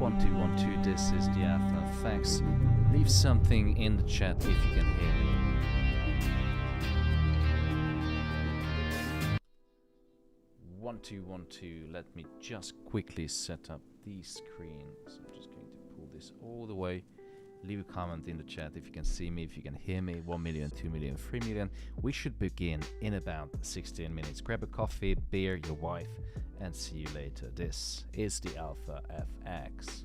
1212, this is the Alpha FX. Leave something in the chat if you can hear me. 1212, let me just quickly set up the screen. So I'm just going to pull this all the way. Leave a comment in the chat if you can see me, if you can hear me. 1 million, 2 million, 3 million. We should begin in about 16 minutes. Grab a coffee, beer, your wife, and see you later. This is the Alpha FX.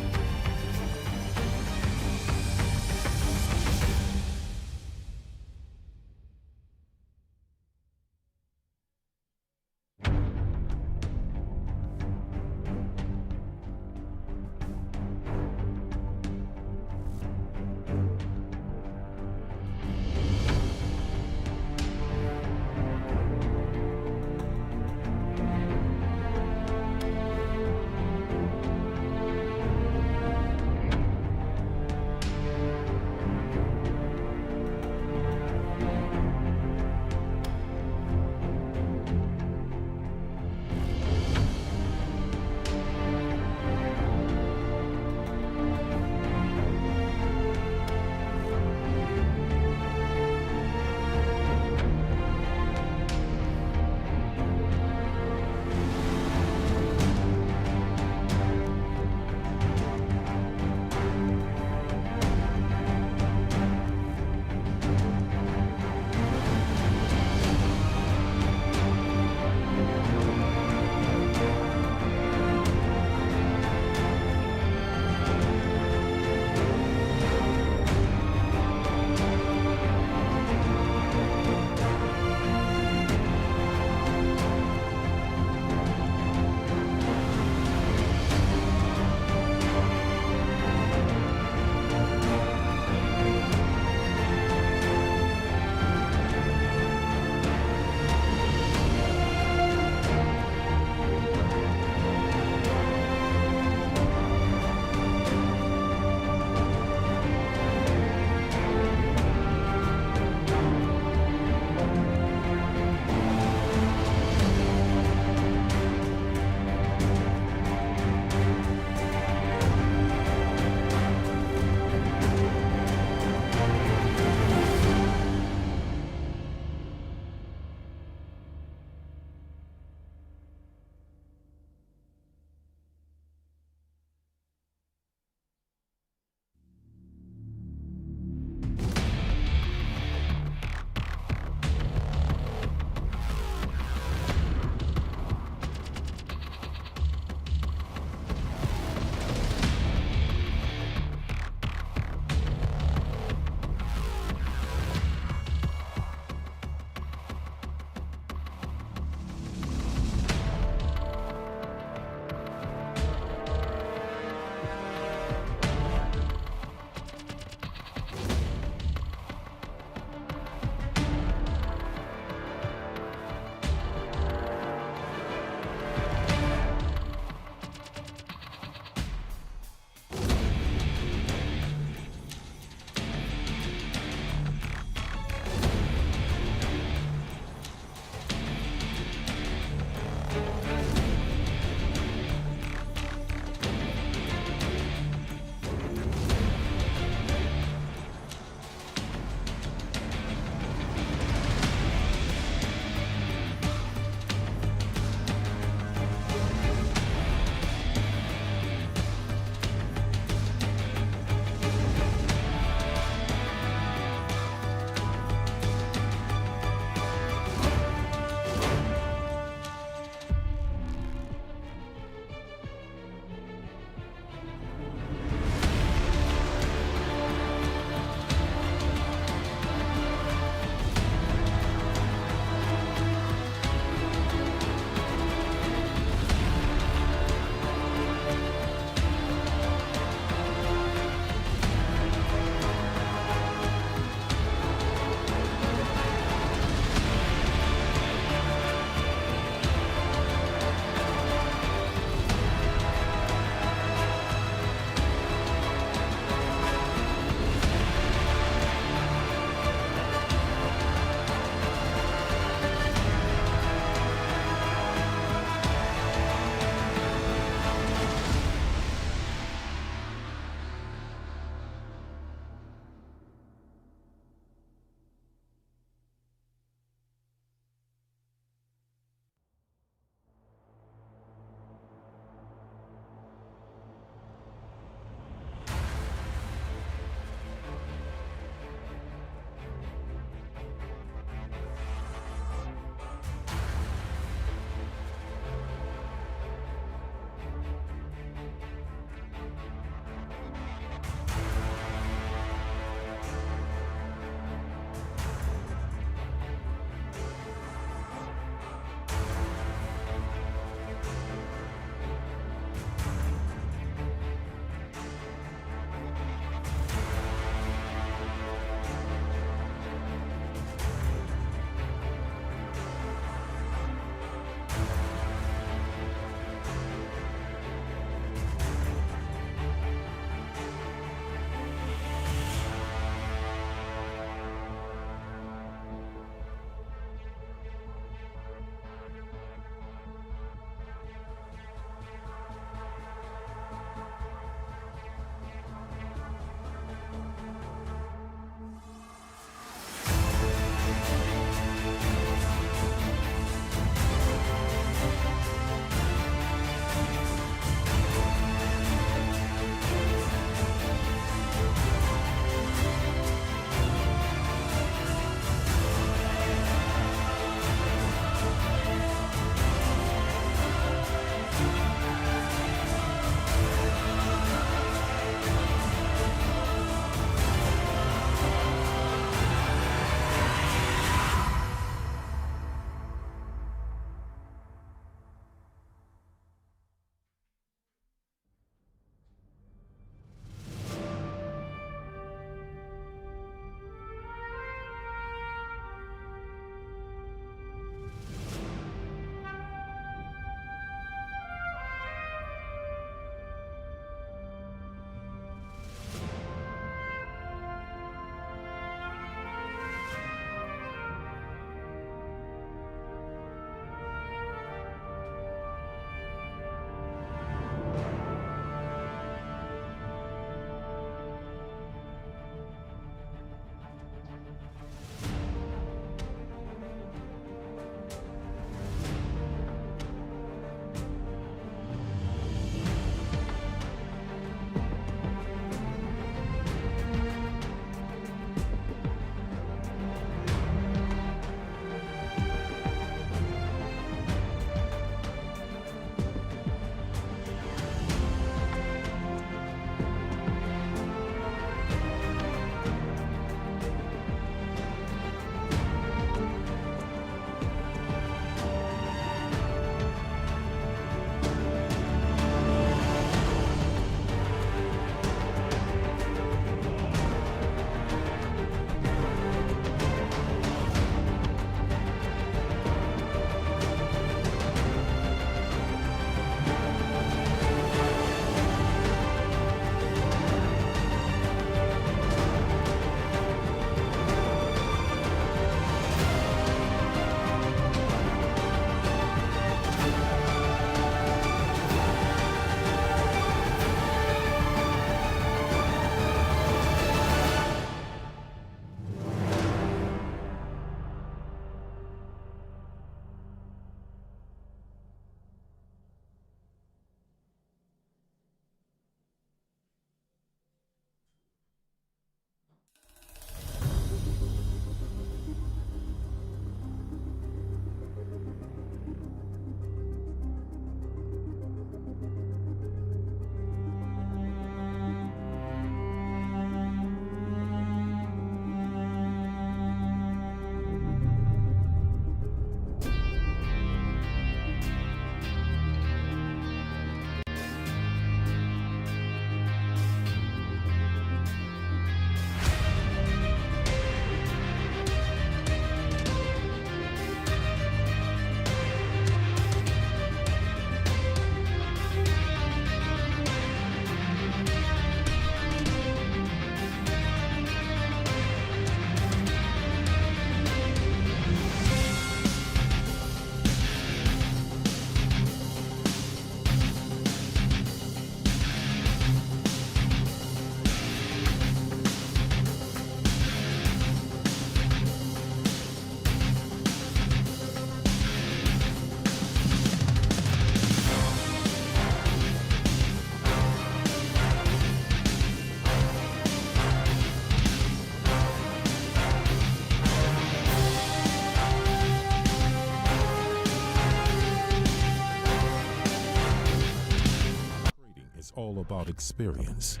all about experience.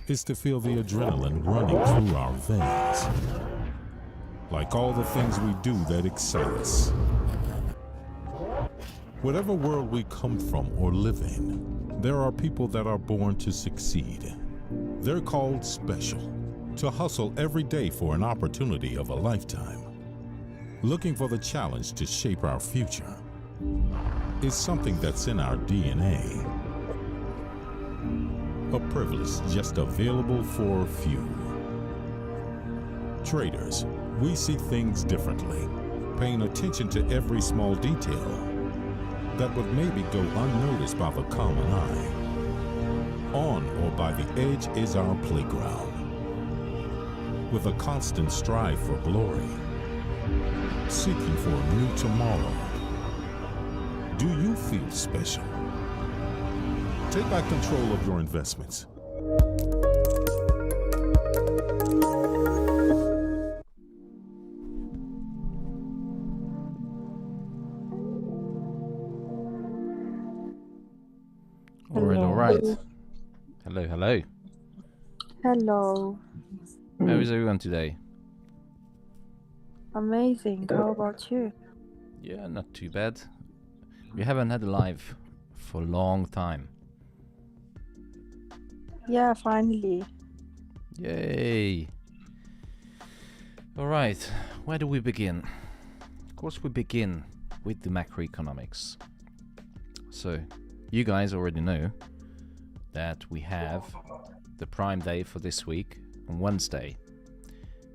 It's to feel the adrenaline running through our veins. Like all the things we do that excite us. Whatever world we come from or live in, there are people that are born to succeed. They're called special, to hustle every day for an opportunity of a lifetime. Looking for the challenge to shape our future is something that's in our DNA. A privilege just available for a few. Traders, we see things differently, paying attention to every small detail that would maybe go unnoticed by the common eye. On or by the edge is our playground, with a constant strive for glory, seeking for a new tomorrow. Do you feel special? Take back control of your investments. All right. Hello. Hello. How is everyone today? Amazing. How about you? Yeah, not too bad. We haven't had a live for a long time. Yeah, finally. Yay! Alright, where do we begin? Of course we begin with the macroeconomics. So, you guys already know that we have the prime day for this week on Wednesday.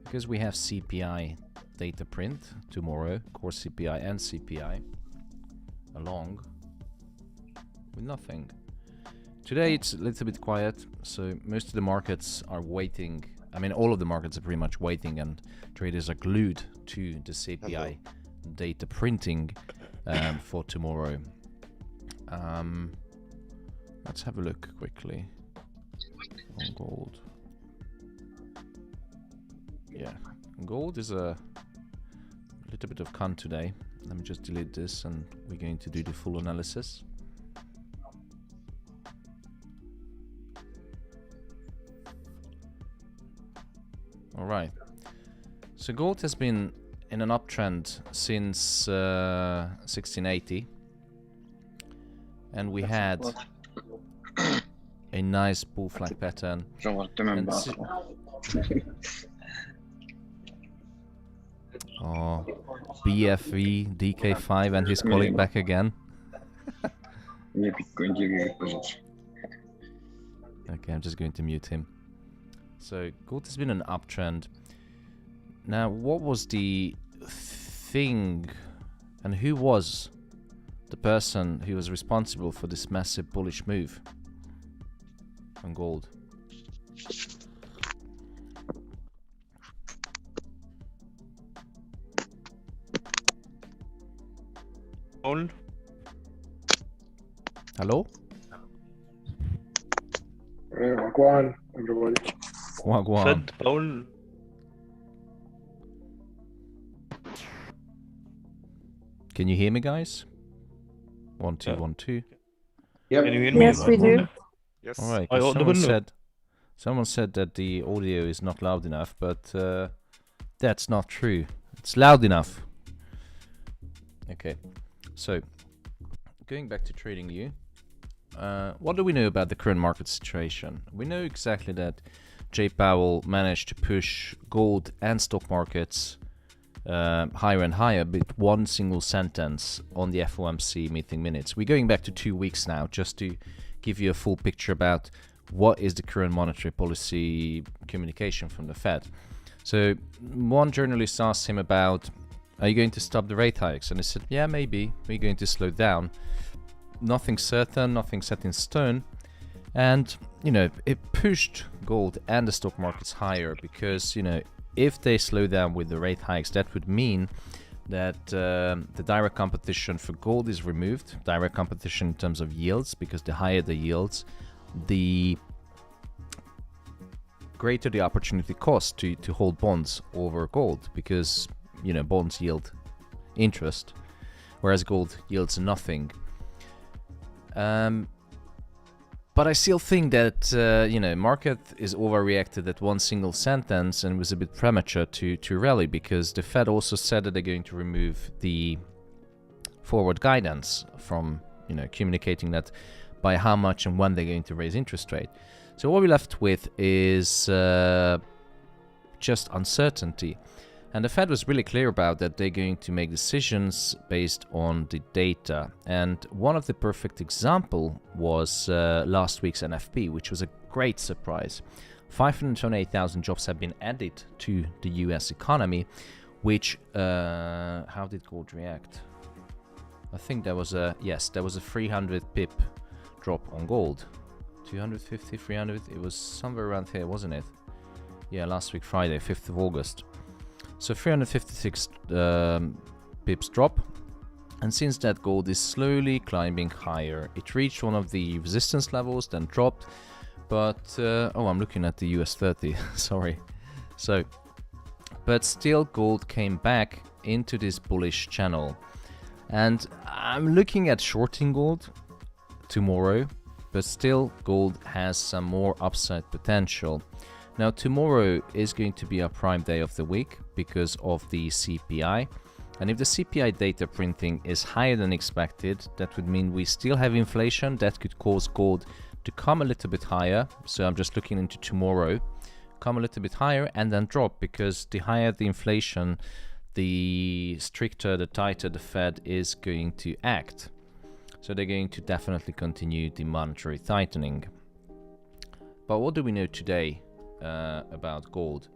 Because we have CPI data print tomorrow, core CPI and CPI, along with nothing. Today it's a little bit quiet, so most of the markets are waiting. I mean, all of the markets are pretty much waiting, and traders are glued to the CPI data printing for tomorrow. Let's have a look quickly on gold. Yeah, gold is a little bit of cunt today. Let me just delete this and we're going to do the full analysis. Alright, so gold has been in an uptrend since 1680, and we had a nice bull flag pattern. Oh, BFV DK5 and his colleague back again. Okay, I'm just going to mute him. So gold has been an uptrend. Now, what was the thing, and who was the person who was responsible for this massive bullish move on gold? Hello? Wagwan, everybody. Wagwan. Paul. Can you hear me, guys? 1 2 1 2. Yep. Can you hear me? Yes, we do. Yes. All right. I 'Cause audible? someone said that the audio is not loud enough, but that's not true. It's loud enough. Okay. So, going back to TradingView, what do we know about the current market situation? We know exactly that Jay Powell managed to push gold and stock markets higher and higher with one single sentence on the FOMC meeting minutes. We're going back to 2 weeks now just to give you a full picture about what is the current monetary policy communication from the Fed. So one journalist asked him about, are you going to stop the rate hikes? And he said, yeah, maybe. We're going to slow down. Nothing certain, nothing set in stone. And, you know, it pushed gold and the stock markets higher because, you know, if they slow down with the rate hikes, that would mean that the direct competition for gold is removed. Direct competition in terms of yields, because the higher the yields, the greater the opportunity cost to hold bonds over gold, because, you know, bonds yield interest, whereas gold yields nothing. But I still think that, market is overreacted at one single sentence and was a bit premature to rally, because the Fed also said that they're going to remove the forward guidance from, communicating that by how much and when they're going to raise interest rate. So what we're left with is just uncertainty. And the Fed was really clear about that they're going to make decisions based on the data. And one of the perfect example was last week's NFP, which was a great surprise. 528,000 jobs have been added to the US economy, which, how did gold react? I think there was a 300 pip drop on gold. 250, 300, it was somewhere around here, wasn't it? Yeah, last week Friday, 5th of August. So 356 pips drop, and since that gold is slowly climbing higher. It reached one of the resistance levels, then dropped, but I'm looking at the US 30, sorry. So, but still gold came back into this bullish channel, and I'm looking at shorting gold tomorrow, but still gold has some more upside potential. Now tomorrow is going to be a prime day of the week because of the CPI, and if the CPI data printing is higher than expected, that would mean we still have inflation that could cause gold to come a little bit higher. So I'm just looking into tomorrow, come a little bit higher and then drop, because the higher the inflation, the stricter, the tighter the Fed is going to act. So they're going to definitely continue the monetary tightening. But what do we know today about gold?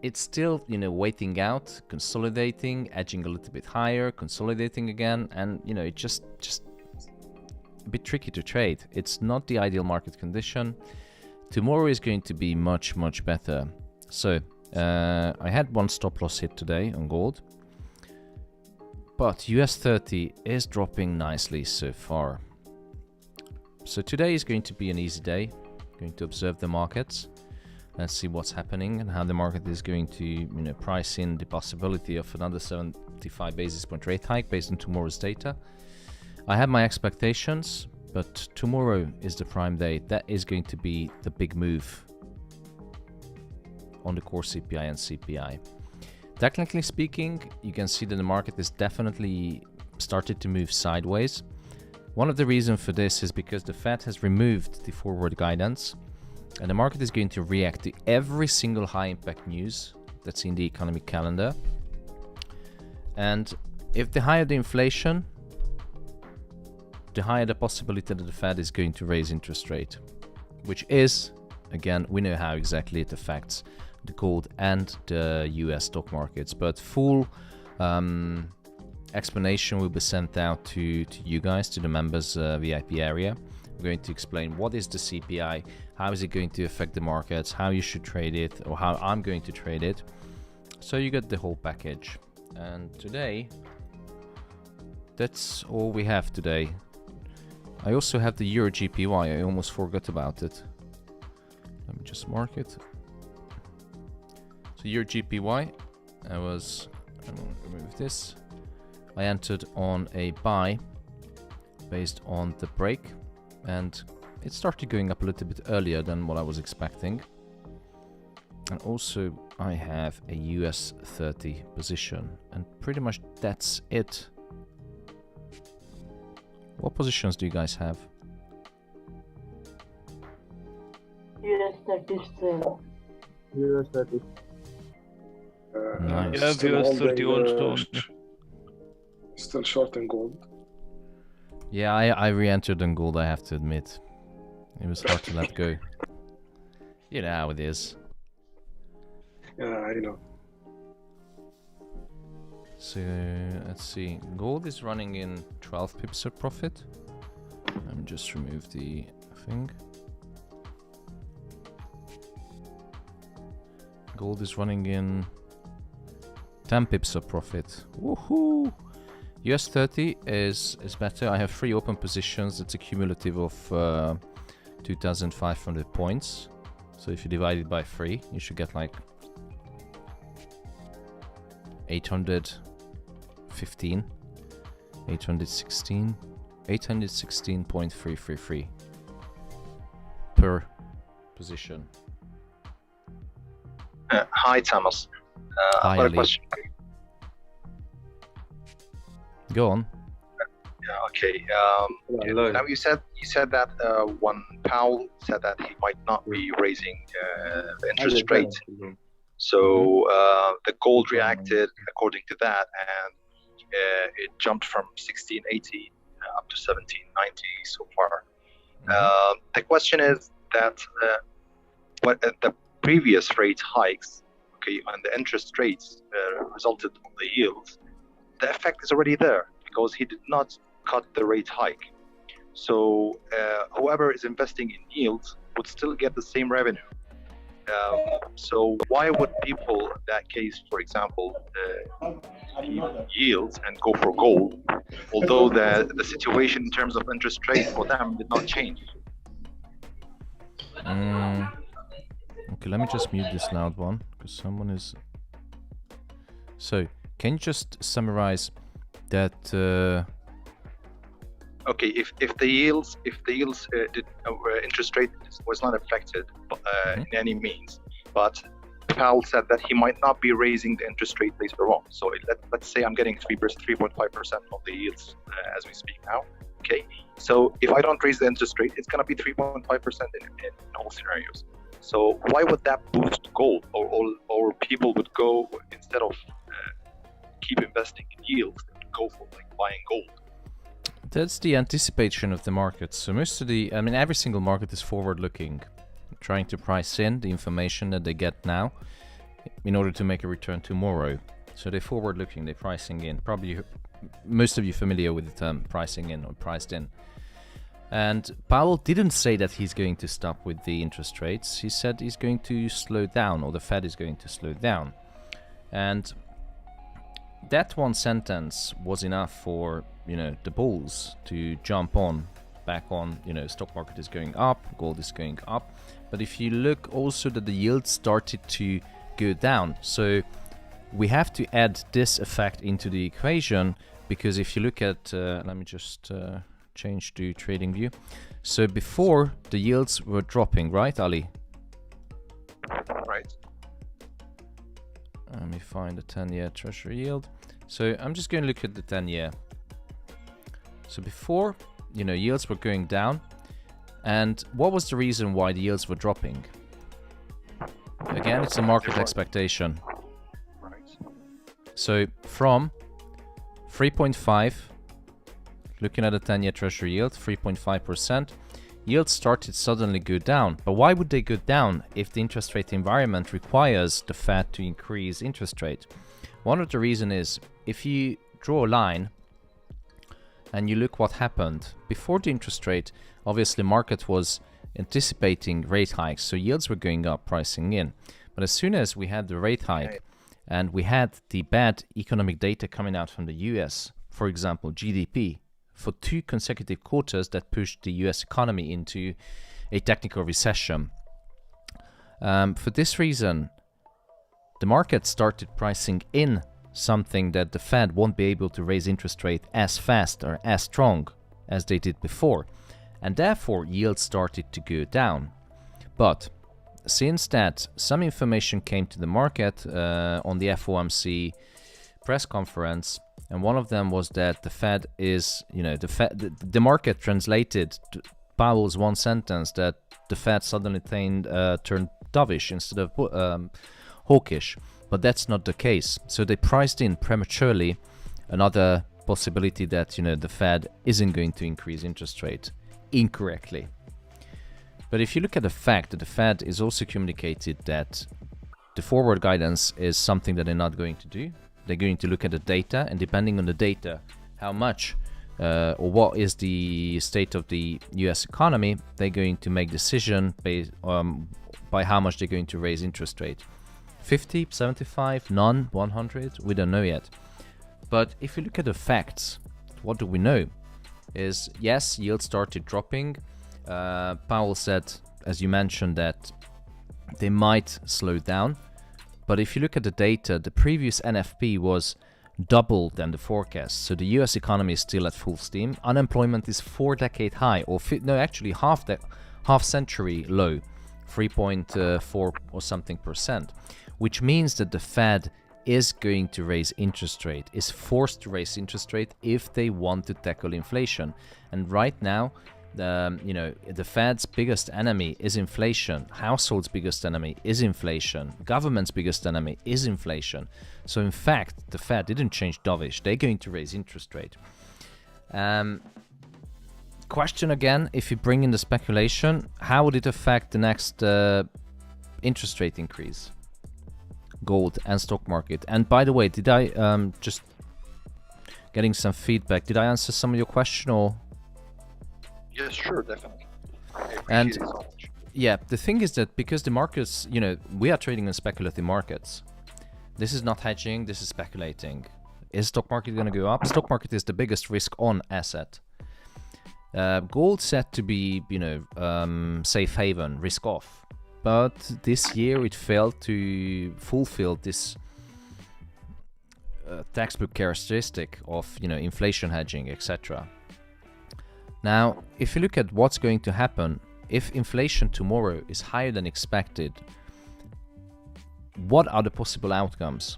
It's still, waiting out, consolidating, edging a little bit higher, consolidating again, and it's just a bit tricky to trade. It's not the ideal market condition. Tomorrow is going to be much better. So I had one stop loss hit today on gold, but US 30 is dropping nicely so far. So today is going to be an easy day. Going to observe the markets. Let's see what's happening and how the market is going to, price in the possibility of another 75 basis point rate hike based on tomorrow's data. I have my expectations, but tomorrow is the prime day. That is going to be the big move on the core CPI and CPI. Technically speaking, you can see that the market is definitely started to move sideways. One of the reasons for this is because the Fed has removed the forward guidance, and the market is going to react to every single high impact news that's in the economic calendar. And if the higher the inflation, the higher the possibility that the Fed is going to raise interest rate, which is, again, we know how exactly it affects the gold and the US stock markets, but full explanation will be sent out to you guys, to the members VIP area. We're going to explain what is the CPI, how is it going to affect the markets, how you should trade it, or how I'm going to trade it. So you get the whole package. And today, that's all we have today. I also have the Euro GPY, I almost forgot about it. Let me just mark it. So Euro GPY, I will remove this. I entered on a buy based on the break, and it started going up a little bit earlier than what I was expecting. And also I have a US 30 position, and pretty much that's it. What positions do you guys have? US 30 still. US 30. Nice. Yeah, Still US 30 holding, also. Still short in gold. Yeah, I re-entered on gold, I have to admit. It was hard to let go. You know how it is. Yeah, I know. So let's see. Gold is running in 12 pips of profit. Let me just remove the thing. Gold is running in 10 pips of profit. Woohoo! US 30 is better. I have 3 open positions. It's a cumulative of 2,500 points. So if you divide it by 3, you should get like 815, 816, 816.333. upper position. Hi, Thomas. Hi, I've got a Ali. question. Go on. Yeah, okay. Now you said that when Powell said that he might not be raising the interest rate, so the gold reacted according to that, and it jumped from 1680 up to 1790 so far. The question is that what the previous rate hikes, okay, and the interest rates resulted on the yields, the effect is already there because he did not cut the rate hike. So whoever is investing in yields would still get the same revenue. So why would people in that case, for example, yields and go for gold, although the situation in terms of interest rate for them did not change? Okay, let me just mute this loud one because someone is. So, can you just summarize that? Okay, if the yields interest rate was not affected in any means, but Powell said that he might not be raising the interest rate later on. So let's say I'm getting 3.5% of the yields as we speak now. Okay, so if I don't raise the interest rate, it's going to be 3.5% in all scenarios. So why would that boost gold, or people would go, instead of keep investing in yields, go for like buying gold? That's the anticipation of the market. So every single market is forward-looking, trying to price in the information that they get now in order to make a return tomorrow. So they're forward-looking, they're pricing in. Probably most of you familiar with the term pricing in or priced in. And Powell didn't say that he's going to stop with the interest rates. He said he's going to slow down, or the Fed is going to slow down. And that one sentence was enough for, the bulls to jump back on, stock market is going up, gold is going up. But if you look also that the yield started to go down. So we have to add this effect into the equation, because if you look at, let me just change to trading view. So before the yields were dropping, right, Ali? Right. Let me find the 10-year treasury yield. So I'm just going to look at the 10-year. So before, yields were going down. And what was the reason why the yields were dropping? Again, it's a market expectation. Right. So from 3.5, looking at the 10-year treasury yield, 3.5%, yields started suddenly go down. But why would they go down if the interest rate environment requires the Fed to increase interest rate? One of the reasons is, if you draw a line and you look what happened before the interest rate, obviously market was anticipating rate hikes, so yields were going up, pricing in. But as soon as we had the rate hike and we had the bad economic data coming out from the US, for example, GDP, for 2 consecutive quarters, that pushed the US economy into a technical recession. For this reason, the market started pricing in something that the Fed won't be able to raise interest rate as fast or as strong as they did before. And therefore, yields started to go down. But since that, some information came to the market on the FOMC press conference, and one of them was that the Fed is, the market translated Powell's one sentence that the Fed suddenly turned dovish instead of hawkish. But that's not the case. So they priced in prematurely another possibility that, the Fed isn't going to increase interest rate incorrectly. But if you look at the fact that the Fed is also communicated that the forward guidance is something that they're not going to do. They're going to look at the data, and depending on the data, how much or what is the state of the US economy, they're going to make decision based by how much they're going to raise interest rate. 50, 75, none, 100, we don't know yet. But if you look at the facts, what do we know? Is yes, yields started dropping. Powell said, as you mentioned, that they might slow down. But if you look at the data, the previous NFP was double than the forecast. So the US economy is still at full steam. Unemployment is 4-decade high, or actually half half-century low, 3.4 or something %, which means that the Fed is going to raise interest rate, is forced to raise interest rate if they want to tackle inflation. And right now, the Fed's biggest enemy is inflation. Households' biggest enemy is inflation. Government's biggest enemy is inflation. So in fact, the Fed didn't change dovish. They're going to raise interest rate. Question again, if you bring in the speculation, how would it affect the next interest rate increase? Gold and stock market. And by the way, did I just getting some feedback? Did I answer some of your question or? Yes, sure, definitely. And so much. yeah, the thing is that because the markets, we are trading in speculative markets. This is not hedging, this is speculating. Is stock market going to go up? Stock market is the biggest risk on asset. Gold set to be, safe haven, risk off. But this year it failed to fulfill this textbook characteristic of, inflation hedging, etc. Now, if you look at what's going to happen, if inflation tomorrow is higher than expected, what are the possible outcomes?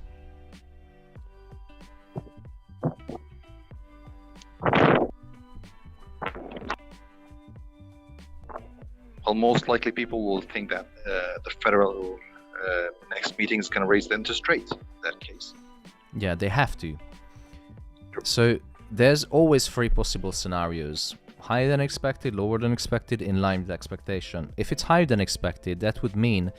Well, most likely people will think that the federal next meeting is going to raise the interest rate in that case. Yeah, they have to. So there's always three possible scenarios. Higher than expected, lower than expected, in line with expectation. If it's higher than expected, that would mean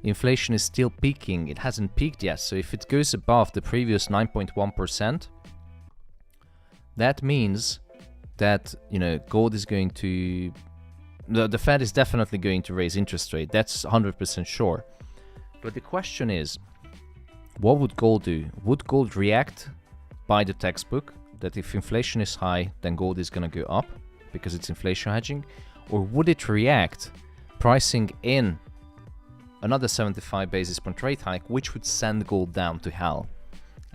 inflation is still peaking. It hasn't peaked yet. So if it goes above the previous 9.1%, that means that, gold is going to... The Fed is definitely going to raise interest rate. That's 100% sure. But the question is, what would gold do? Would gold react by the textbook that if inflation is high, then gold is going to go up because it's inflation hedging? Or would it react pricing in another 75 basis point rate hike, which would send gold down to hell?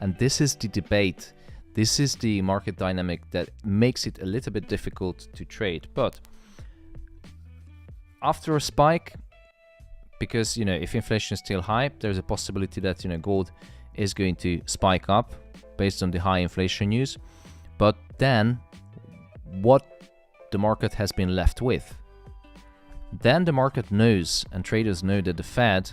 And this is the debate. This is the market dynamic that makes it a little bit difficult to trade. But after a spike, because, if inflation is still high, there's a possibility that, gold is going to spike up based on the high inflation news. But then what the market has been left with? Then the market knows, and traders know, that the Fed,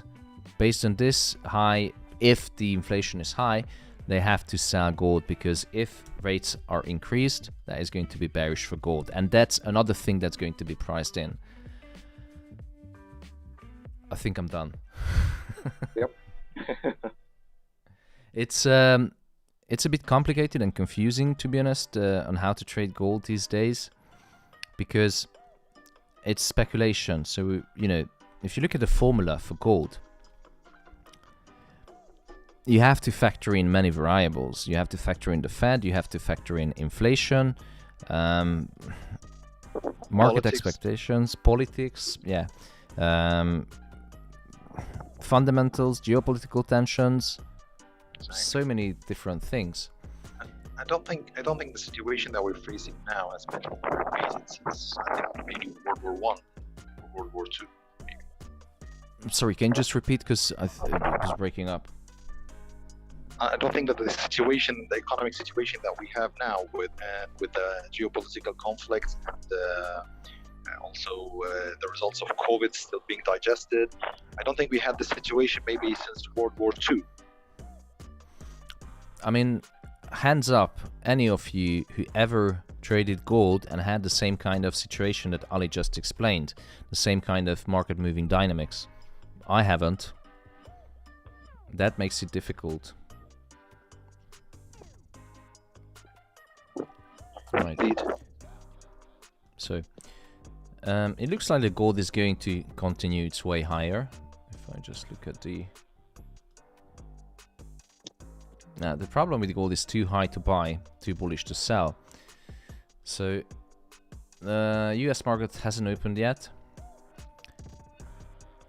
based on this high, if the inflation is high, they have to sell gold, because if rates are increased, that is going to be bearish for gold. And that's another thing that's going to be priced in. I think I'm done. Yep. It's a bit complicated and confusing, to be honest, on how to trade gold these days, because it's speculation. So, if you look at the formula for gold, you have to factor in many variables. You have to factor in the Fed, you have to factor in inflation, market expectations, politics, fundamentals, geopolitical tensions, so many different things. I don't think the situation that we're facing now has been repeated since, I think, maybe World War One or World War Two. Sorry, can you just repeat, because it was breaking up? I don't think that the economic situation that we have now with the geopolitical conflict and also the results of COVID still being digested, I don't think we had this situation maybe since World War II. I mean, hands up, any of you who ever traded gold and had the same kind of situation that Ali just explained, the same kind of market moving dynamics. I haven't. That makes it difficult. Right. Indeed. So, it looks like the gold is going to continue its way higher. If I just look at the... Now, the problem with gold is too high to buy, too bullish to sell. So, the US market hasn't opened yet.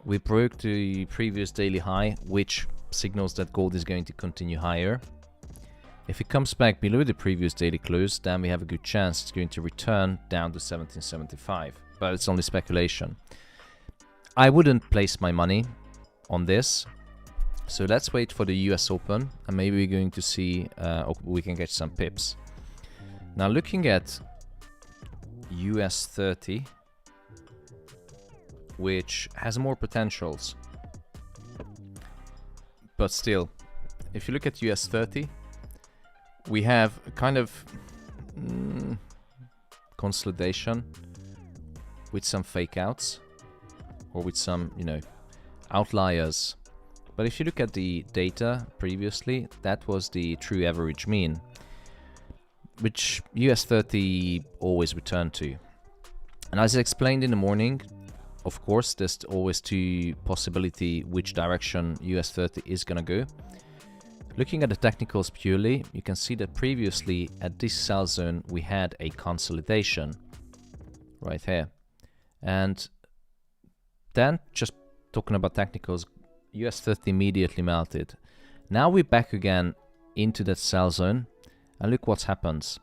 We broke the previous daily high, which signals that gold is going to continue higher. If it comes back below the previous daily close, then we have a good chance it's going to return down to 1775. But it's only speculation. I wouldn't place my money on this. So let's wait for the US Open, and maybe we're going to see we can get some pips. Now looking at US 30, which has more potentials. But still, if you look at US 30, we have a kind of consolidation with some fake outs or with some, you know, outliers. But if you look at the data previously, that was the true average mean, which US 30 always returned to. And as I explained in the morning, of course, there's always two possibility which direction US 30 is gonna go. Looking at the technicals purely, you can see that previously at this sell zone we had a consolidation right here. And then, just talking about technicals, US 30 immediately melted. Now we're back again into that sell zone, and look what happens.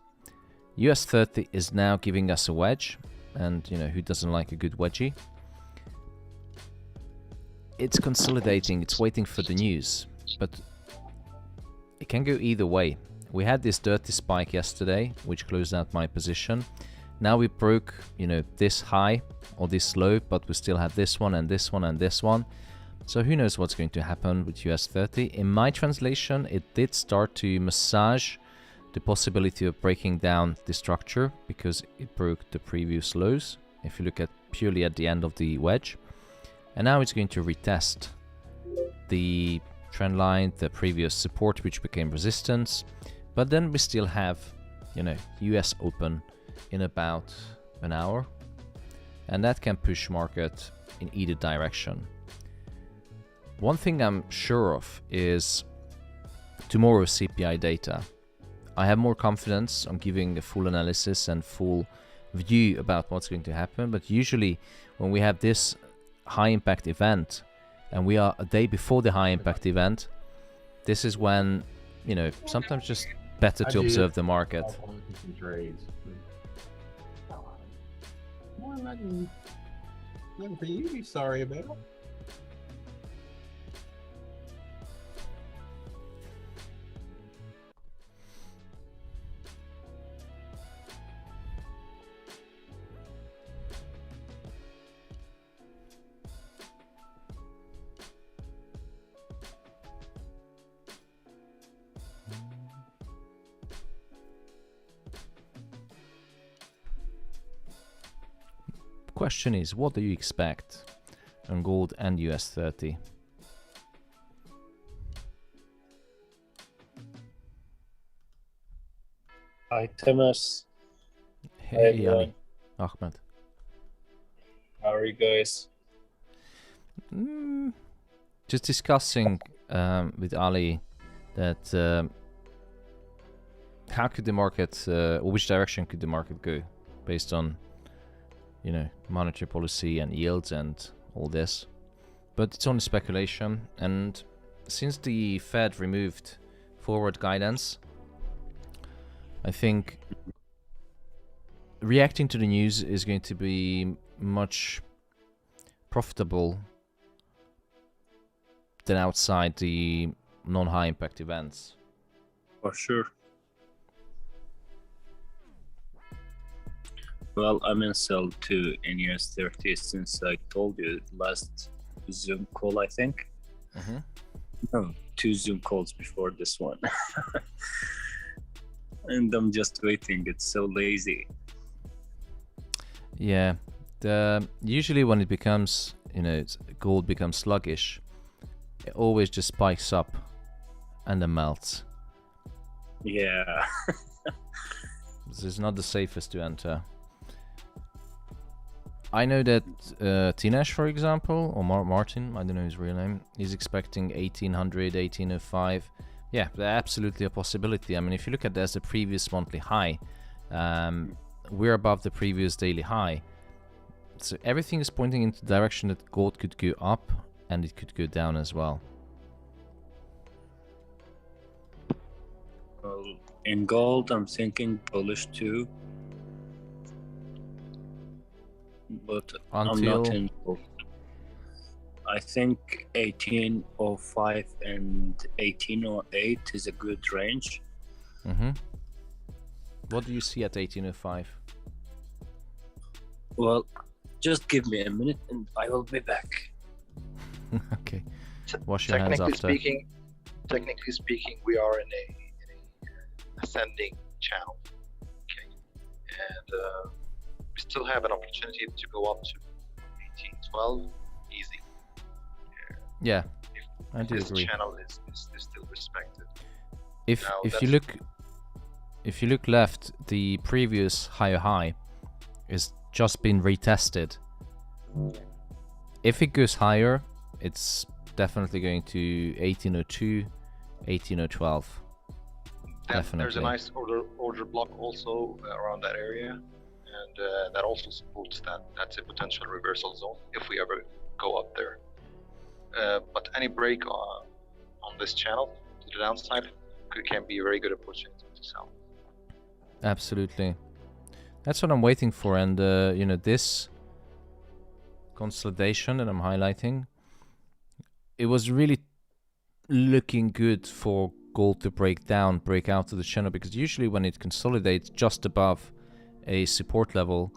US 30 is now giving us a wedge, and you know, who doesn't like a good wedgie? It's consolidating, it's waiting for the news, but it can go either way. We had this dirty spike yesterday, which closed out my position. Now we broke, you know, this high or this low, but we still have this one and this one and this one. So who knows what's going to happen with US 30. In my translation, it did start to massage the possibility of breaking down the structure because it broke the previous lows. If you look at purely at the end of the wedge. And now it's going to retest the trend line, the previous support, which became resistance. But then we still have, you know, US Open in about an hour. And that can push market in either direction. One thing I'm sure of is tomorrow's CPI data. I have more confidence on giving a full analysis and full view about what's going to happen. But usually when we have this high impact event and we are a day before the high impact event, this is when, you know, sometimes just better to observe the market. Nothing for you to be sorry about. Question is, what do you expect on gold and US 30? Hi, Thomas. Hey, Ali. Ahmed. How are you guys? Just discussing with Ali that how could the market, or which direction could the market go based on, you know, monetary policy and yields and all this. But it's only speculation, and since the Fed removed forward guidance, I think reacting to the news is going to be much profitable than outside the non-high impact events. For sure. Well, I'm in sell 2 in US 30 since I told you last Zoom call, I think. No, 2 Zoom calls before this one. And I'm just waiting. It's so lazy. Yeah, usually when it becomes, you know, gold becomes sluggish, it always just spikes up and then melts. Yeah. This is not the safest to enter. I know that Tinesh, for example, or Martin, I don't know his real name, is expecting 1800, 1805. Yeah, absolutely a possibility. I mean, if you look at that as the previous monthly high, we're above the previous daily high. So everything is pointing into the direction that gold could go up and it could go down as well. Well, In gold, I'm thinking bullish too. But I'm not Until in gold. I think 1805 and 1808 is a good range. what do you see at 1805? Well, just give me a minute and I will be back. Okay. Wash your hands after. Technically speaking, we are in a ascending channel. Okay, and we still have an opportunity to go up to 1812 easy. Yeah, I do this agree. channel is still respected. If Now you look left, the previous higher high is just been retested. If it goes higher, it's definitely going to 1802, 1812. Definitely. There's a nice order block also around that area, and that also supports that. That's a potential reversal zone if we ever go up there. But any break on this channel to the downside can be a very good opportunity to sell. Absolutely. That's what I'm waiting for. And you know, this consolidation that I'm highlighting, it was really looking good for gold to break out of the channel, because usually when it consolidates just above a support level,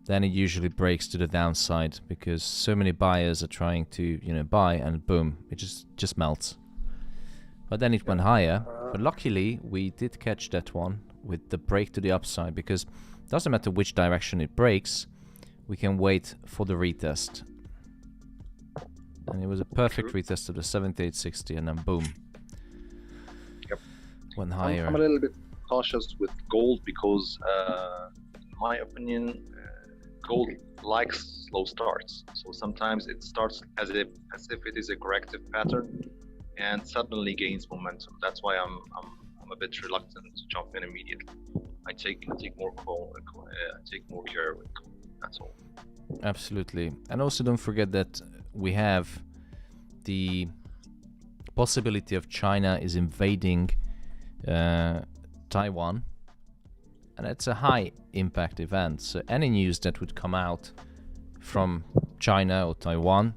then it usually breaks to the downside, because so many buyers are trying to, you know, buy, and boom, it just melts. But then it went higher. But luckily we did catch that one with the break to the upside, because it doesn't matter which direction it breaks, we can wait for the retest. And it was a perfect retest of the 7860, and then boom. Yep. Went higher. I'm a little bit cautious with gold because, in my opinion, gold likes slow starts. So sometimes it starts as if it is a corrective pattern and suddenly gains momentum. That's why I'm a bit reluctant to jump in immediately. I take more care with gold. That's all. Absolutely. And also don't forget that we have the possibility of China is invading Taiwan, and it's a high impact event. So any news that would come out from China or Taiwan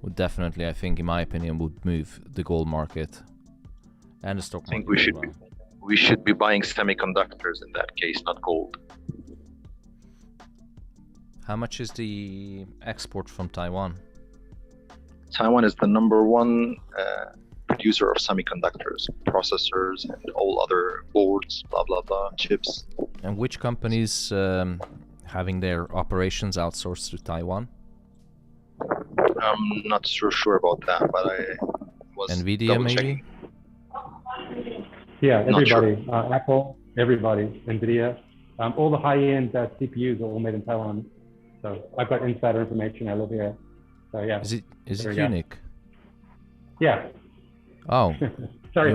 would definitely, I think, in my opinion, would move the gold market and the stock market. I think we should be buying semiconductors in that case, not gold. How much is the export from Taiwan? Taiwan is the #1 producer of semiconductors, processors, and all other boards, blah blah blah, chips. And which companies having their operations outsourced to Taiwan? I'm not so sure about that, but I was Nvidia maybe? Yeah, everybody. Sure. Apple, everybody. Nvidia. All the high-end CPUs are all made in Taiwan. So I've got insider information. I live here. So yeah. Is it unique? Yeah. Oh. Sorry.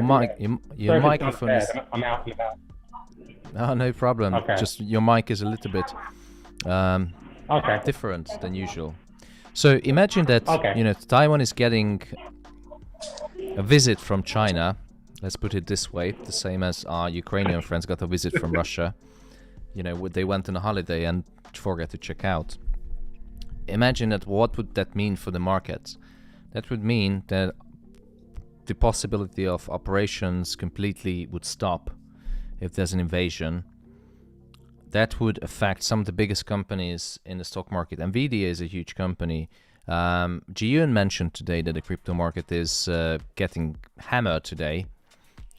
Your microphone is. I'm out and about. Oh, no problem. Okay. Just your mic is a little bit different than usual. So imagine that you know, Taiwan is getting a visit from China. Let's put it this way: the same as our Ukrainian friends got a visit from Russia. You know, they went on a holiday and forgot to check out. Imagine that. What would that mean for the markets? That would mean that the possibility of operations completely would stop if there's an invasion. That would affect some of the biggest companies in the stock market. Nvidia is a huge company. Ji-Yoon mentioned today that the crypto market is getting hammered today,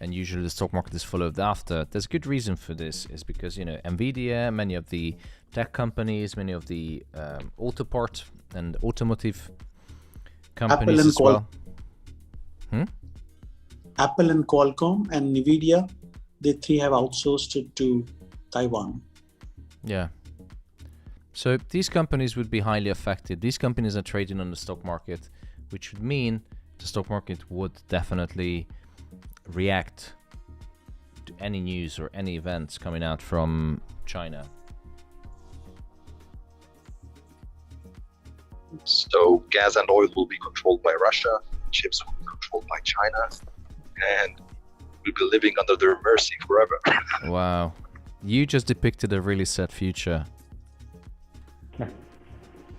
and usually the stock market is followed after. There's a good reason for this, is because, you know, Nvidia, many of the tech companies, many of the auto part and automotive companies as well. Apple and Qualcomm and Nvidia, they three have outsourced it to Taiwan. Yeah. So these companies would be highly affected. These companies are trading on the stock market, which would mean the stock market would definitely react to any news or any events coming out from China. So gas and oil will be controlled by Russia, chips will be controlled by China, and will be living under their mercy forever. Wow. You just depicted a really sad future.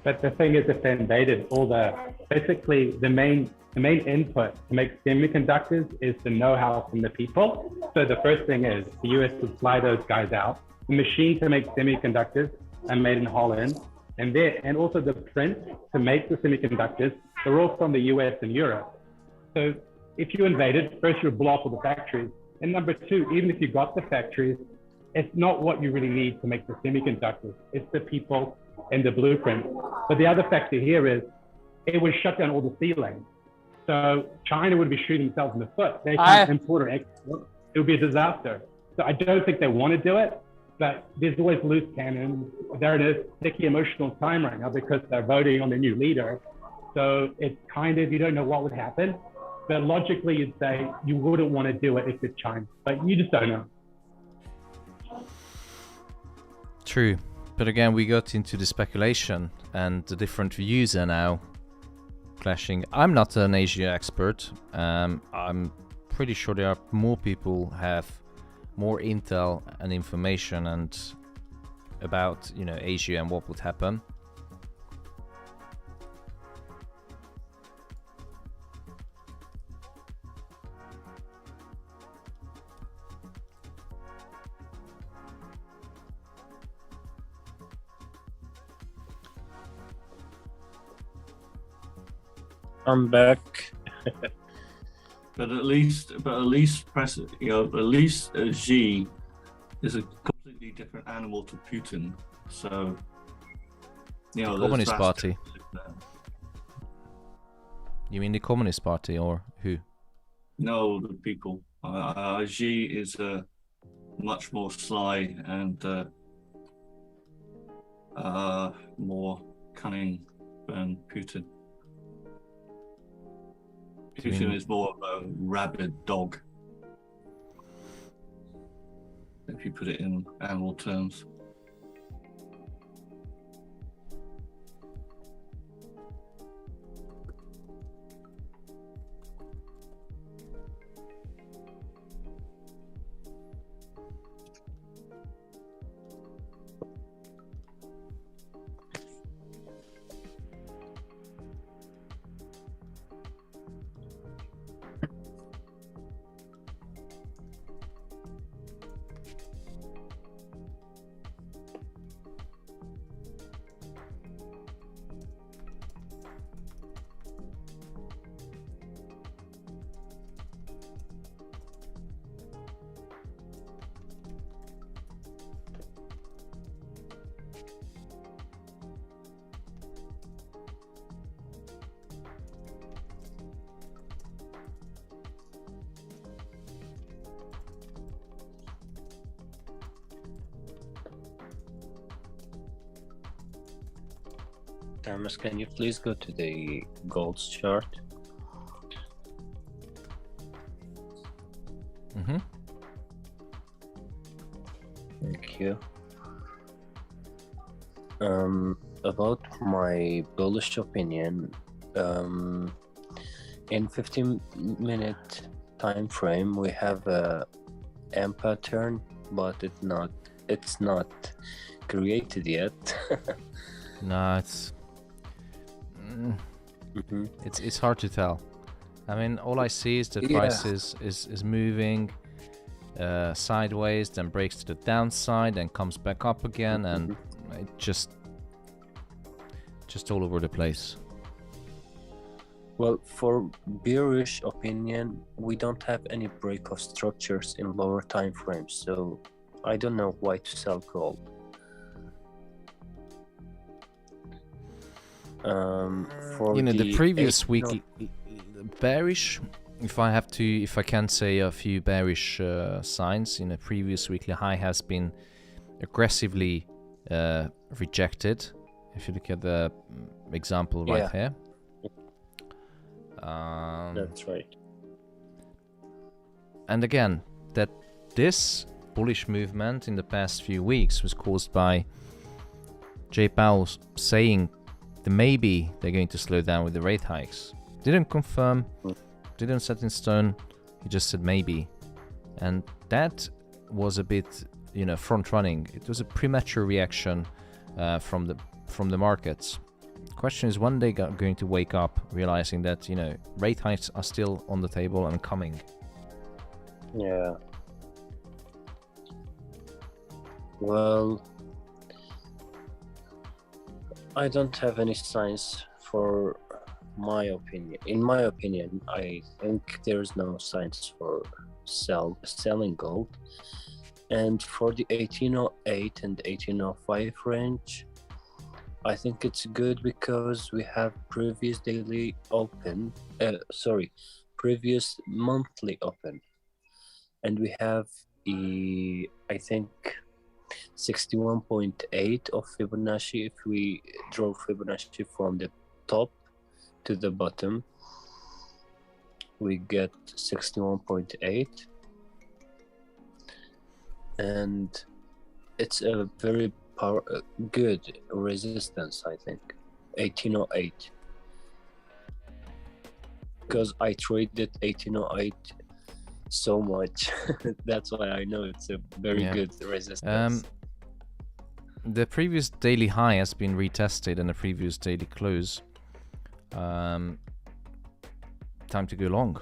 But the thing is, if they invaded basically the main input to make semiconductors is the know-how from the people. So the first thing is the US would fly those guys out. The machine to make semiconductors are made in Holland, and also the print to make the semiconductors, they're all from the US and Europe. So if you invaded, first you would blow up all the factories. And number two, even if you got the factories, it's not what you really need to make the semiconductors. It's the people and the blueprint. But the other factor here is it would shut down all the sealing. So China would be shooting themselves in the foot. They can't import or export. It would be a disaster. So I don't think they want to do it, but there's always loose cannons. There it is, sticky emotional time right now because they're voting on the new leader. So it's kind of, you don't know what would happen, but logically you'd say you wouldn't want to do it if it's China, but you just don't know. True. But again, we got into the speculation and the different views are now clashing. I'm not an Asia expert. I'm pretty sure there are more people have more intel and information and about, you know, Asia and what would happen. I'm back. But at least Xi is a completely different animal to Putin. So, you know, the Communist Party. You mean the Communist Party or who? No, the people. Xi is much more sly and more cunning than Putin. Putin is more of a rabid dog, if you put it in animal terms. Thomas, can you please go to the gold chart? Mm-hmm. Thank you. About my bullish opinion, in 15-minute time frame we have a M pattern, but it's not created yet. No, it's hard to tell. I mean, all I see is the price is moving sideways, then breaks to the downside, then comes back up again, and it just all over the place. Well, for bearish opinion, we don't have any break of structures in lower time frames, so I don't know why to sell gold. For the previous week bearish, if I can say a few bearish signs, in a previous weekly high has been aggressively rejected. If you look at the example right here. That's right. And again, that this bullish movement in the past few weeks was caused by Jay Powell saying that maybe they're going to slow down with the rate hikes. Didn't confirm, didn't set in stone, he just said maybe. and that was a bit, you know, front running. It was a premature reaction from the markets. Question is, when they going to wake up, realizing that, you know, rate hikes are still on the table and coming. Yeah. Well, I don't have any signs for my opinion. In my opinion, I think there's no signs for selling gold. And for the 1808 and 1805 range, I think it's good because we have previous daily open, previous monthly open, and we have I think 61.8 of Fibonacci. If we draw Fibonacci from the top to the bottom, we get 61.8, and it's a very good resistance, I think. 1808, because I traded 1808 so much. That's why I know it's a very good resistance. The previous daily high has been retested and the previous daily close. Time to go long.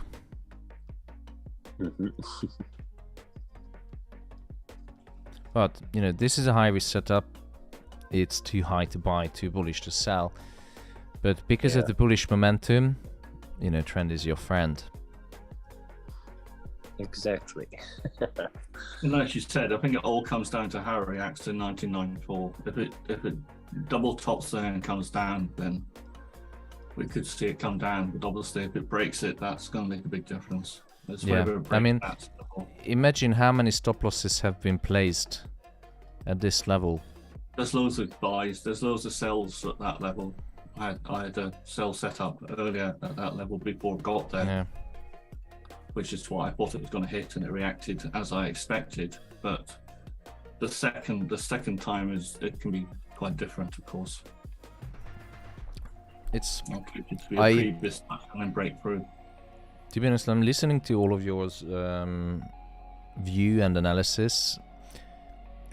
But, you know, this is a high risk setup. It's too high to buy, too bullish to sell. But because of the bullish momentum, you know, trend is your friend. Exactly. And as you said, I think it all comes down to how it reacts to 1994. If it double tops there and comes down, then we could see it come down. But obviously, if it breaks it, that's going to make a big difference. I mean, imagine how many stop losses have been placed at this level. There's loads of buys, there's loads of sells at that level. I had a sell set up earlier at that level before it got there, which is why I thought it was going to hit, and it reacted as I expected. But the second time it can be quite different, of course. It's previous and then break through. To be honest, I'm listening to all of yours view and analysis.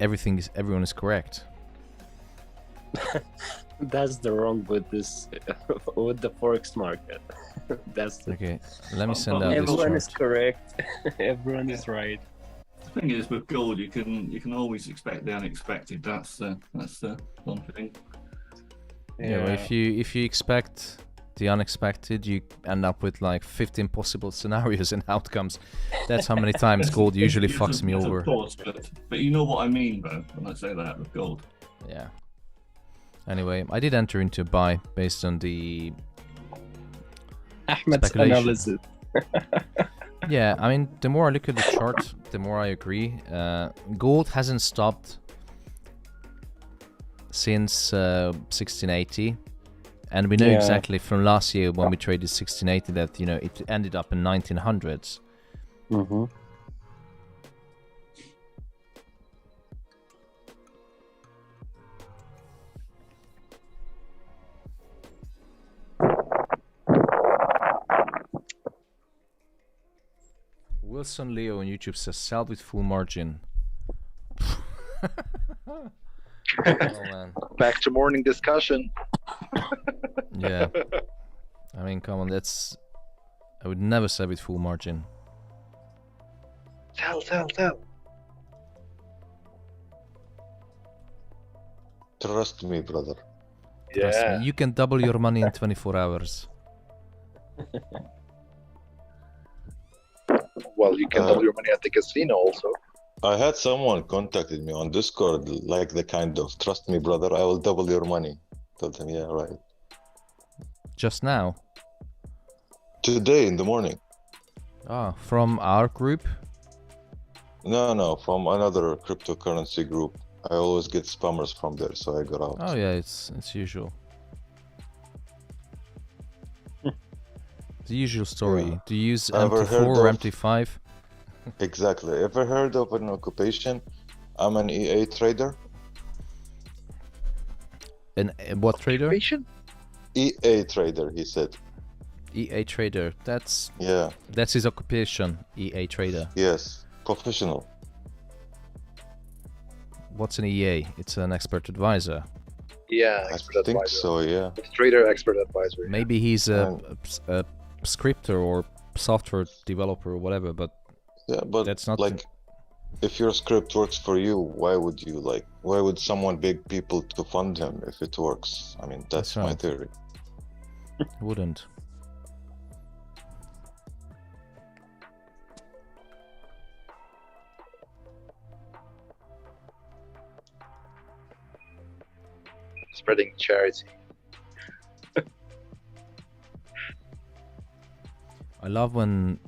Everyone is correct. That's the wrong with this with the forex market. That's the okay. Let me send out everyone this is correct. Everyone is right. The thing is, with gold, you can always expect the unexpected. That's the one thing. Yeah, well, if you expect the unexpected, you end up with like 15 possible scenarios and outcomes. That's how many times gold usually fucks me over. Of course, but you know what I mean, though, when I say that with gold. Yeah. Anyway, I did enter into a buy based on the Ahmed's analysis. Yeah, I mean, the more I look at the chart, the more I agree. Gold hasn't stopped since 1680. And we know exactly from last year when we traded 1680 that, you know, it ended up in 1900s. Mm-hmm. Wilson Leo on YouTube says sell with full margin. Oh, man. Back to morning discussion. Yeah. I mean, come on, I would never sell with full margin. Sell. Trust me, brother. Trust me, you can double your money in 24 hours. Well, you can double your money at the casino also. I had someone contacted me on Discord, like the kind of, trust me, brother, I will double your money. Told him, yeah, right. Just now? Today in the morning. Ah, from our group? No, from another cryptocurrency group. I always get spammers from there, so I got out. Oh yeah, it's usual. The usual story. Yeah. Do you use Ever MT4 heard or of- MT5? Exactly. Ever heard of an occupation? I'm an EA trader. And what trader? Occupation? EA trader, he said. EA trader. That's Yeah. his occupation. EA trader. Yes. professional. What's an EA? It's an expert advisor. Yeah, I expert think advisor. so, yeah. It's trader expert advisor. Yeah. Maybe he's a scripter or software developer or whatever, but Yeah, but that's not like, if your script works for you, why would someone beg people to fund him if it works? I mean, that's my right. theory. Wouldn't. Spreading charity. I love when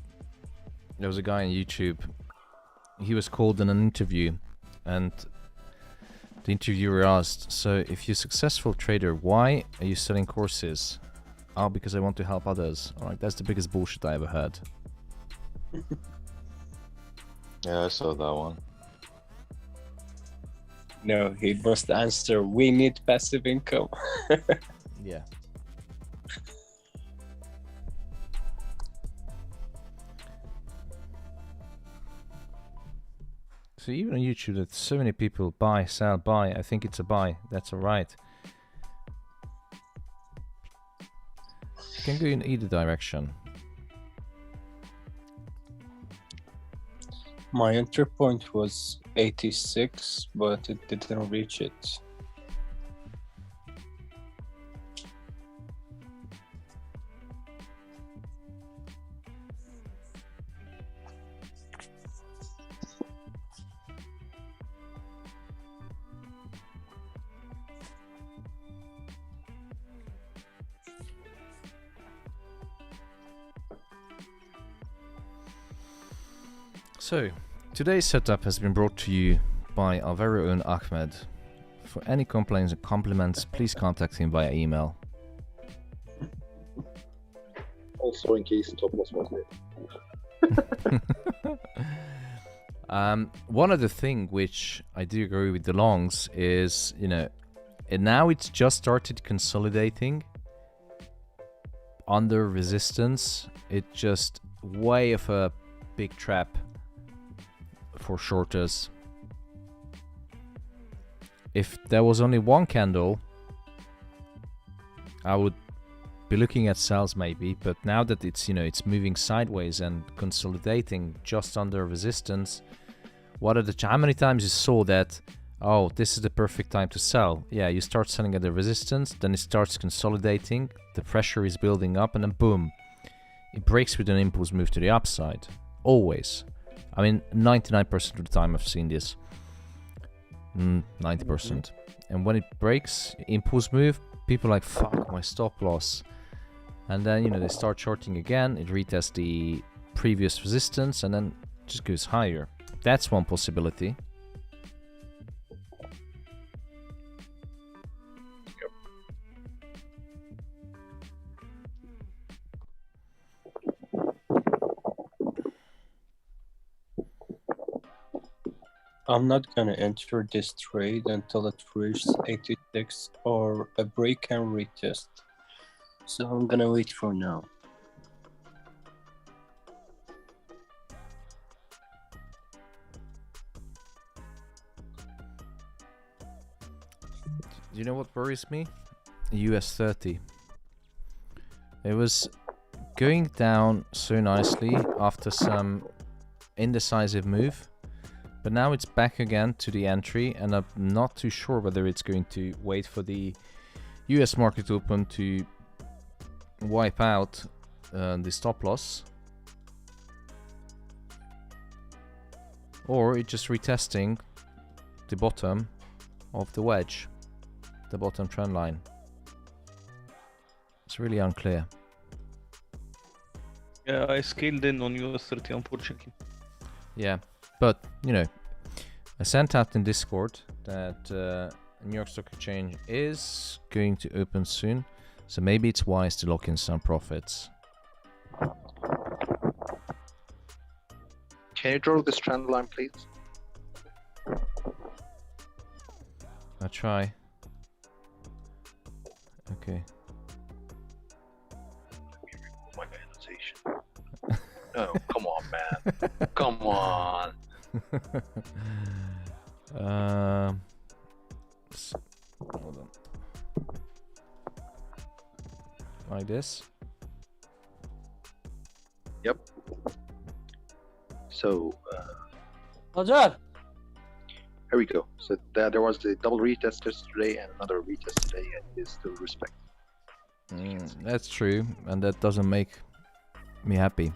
there was a guy on YouTube. He was called in an interview, and the interviewer asked, "So, if you're a successful trader, why are you selling courses?" "Oh, because I want to help others." All right, that's the biggest bullshit I ever heard. Yeah, I saw that one. No, he must answer, we need passive income. Yeah. So even on YouTube, there's so many people buy, sell, buy. I think it's a buy. That's alright. You can go in either direction. My entry point was 86, but it didn't reach it. So, today's setup has been brought to you by our very own Ahmed. For any complaints or compliments, please contact him via email. Also, in case top loss was there. One other thing which I do agree with the longs is, and now it's just started consolidating under resistance. It's just way of a big trap for shorters. If there was only one candle, I would be looking at sells maybe, but now that it's it's moving sideways and consolidating just under resistance, how many times you saw that, oh, this is the perfect time to sell? Yeah, you start selling at the resistance, then it starts consolidating, the pressure is building up, and then boom, it breaks with an impulse move to the upside. Always. I mean, 99% of the time I've seen this. 90%. And when it breaks, impulse move, people are like, fuck, my stop loss. And then, they start shorting again, it retests the previous resistance, and then just goes higher. That's one possibility. I'm not gonna enter this trade until it reaches 86 or a break and retest. So I'm gonna wait for now. You know what worries me? US 30. It was going down so nicely after some indecisive move. But now it's back again to the entry, and I'm not too sure whether it's going to wait for the US market open to wipe out the stop loss, or it's just retesting the bottom of the wedge, the bottom trend line. It's really unclear. Yeah, I scaled in on US 30, unfortunately. Yeah. But, I sent out in Discord that New York Stock Exchange is going to open soon. So maybe it's wise to lock in some profits. Can you draw this trend line, please? I'll try. Okay. My organization. No, come on, man. Come on. Hold on. Like this. Yep. So Roger. here we go. So there was a double retest yesterday and another retest today, and it is still respect. That's true, and that doesn't make me happy.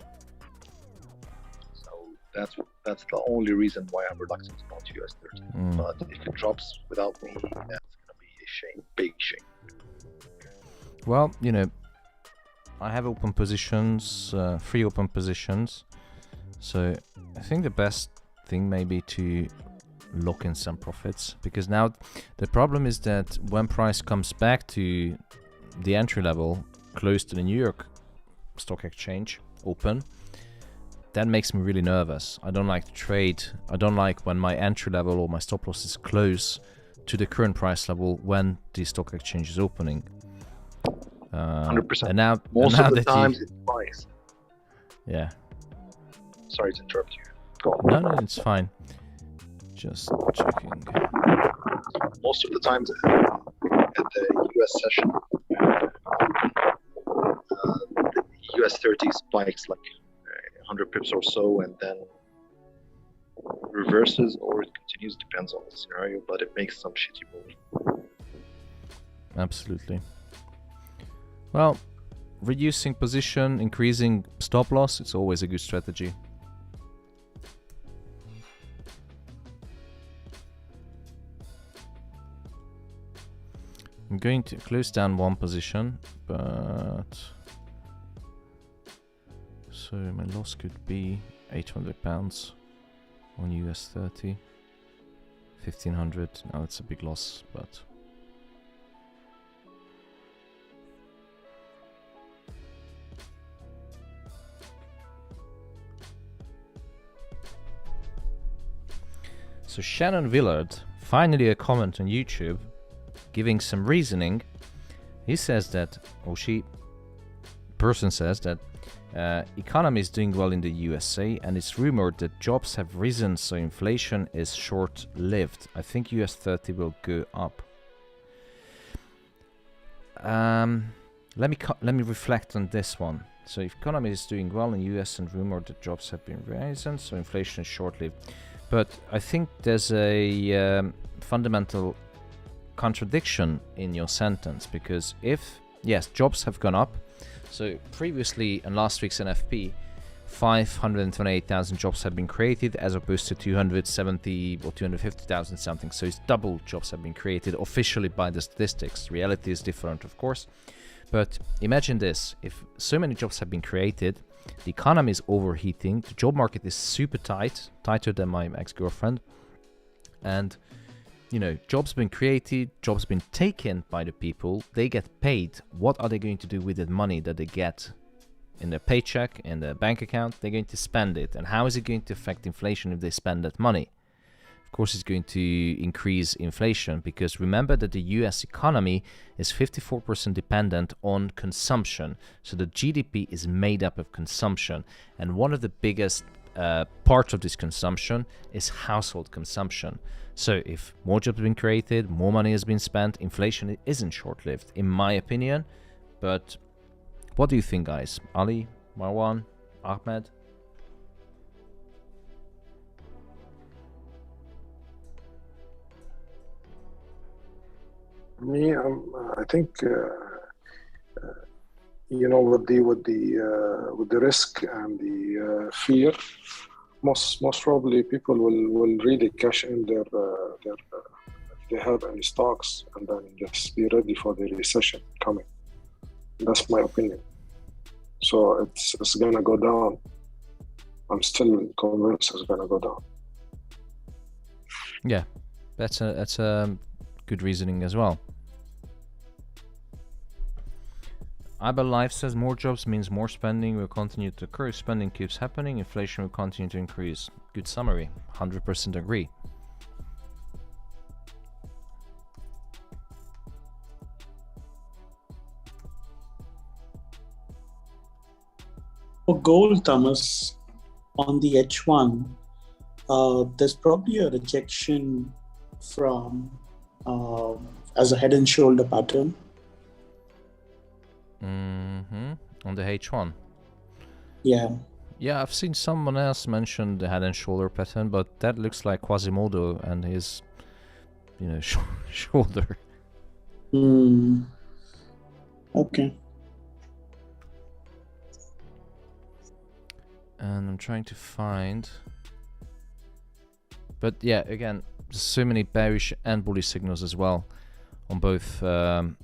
So that's the only reason why I'm reluctant to go to US30. But if it drops without me, that's gonna be a shame, big shame. Well, you know, I have open positions, 3 open positions, so I think the best thing may be to lock in some profits, because now the problem is that when price comes back to the entry level close to the New York Stock Exchange open, that makes me really nervous. I don't like to trade. I don't like when my entry level or my stop loss is close to the current price level when the stock exchange is opening. 100%. And now, most and now of the that times it's price. Yeah. Sorry to interrupt you. Go on. No, it's fine. Just checking. Most of the times at the US session, the US 30 spikes like 100 pips or so, and then reverses or it continues, depends on the scenario, but it makes some shitty move. Absolutely. Well, reducing position, increasing stop loss, it's always a good strategy. I'm going to close down one position, but so my loss could be £800 on US 30, 1500. Now it's a big loss, but so Shannon Willard, finally a comment on YouTube, giving some reasoning. He says that, or person says that economy is doing well in the USA and it's rumored that jobs have risen, so inflation is short-lived. I think US 30 will go up. Let me reflect on this one. So if economy is doing well in US and rumored that jobs have been risen, so inflation is short-lived. But I think there's a fundamental contradiction in your sentence, because if, yes, jobs have gone up, so previously in last week's NFP 528,000 jobs have been created as opposed to 270 or 250,000 something, so it's double jobs have been created officially by the statistics. Reality is different, of course, but imagine this: if so many jobs have been created, the economy is overheating, the job market is super tight, tighter than my ex-girlfriend, and you know, jobs been created, jobs been taken by the people, they get paid. What are they going to do with the money that they get in their paycheck, in their bank account? They're going to spend it. And how is it going to affect inflation if they spend that money? Of course, it's going to increase inflation, because remember that the US economy is 54% dependent on consumption. So the GDP is made up of consumption. And one of the biggest part of this consumption is household consumption. So if more jobs have been created, more money has been spent, inflation isn't short-lived, in my opinion. But what do you think, guys? Ali, Marwan, Ahmed? Me, I think you know, with the risk and the fear, most probably people will really cash in their if they have any stocks, and then just be ready for the recession coming. That's my opinion. So it's gonna go down. I'm still convinced it's gonna go down. Yeah, that's a good reasoning as well. Abel Life says more jobs means more spending will continue to occur. If spending keeps happening, inflation will continue to increase. Good summary. 100% agree. For gold, Thomas, on the H1, there's probably a rejection from as a head and shoulder pattern. On the H1. Yeah. Yeah, I've seen someone else mention the head and shoulder pattern, but that looks like Quasimodo and his, you know, shoulder. Okay. And I'm trying to find. But yeah, again, there's so many bearish and bullish signals as well on both on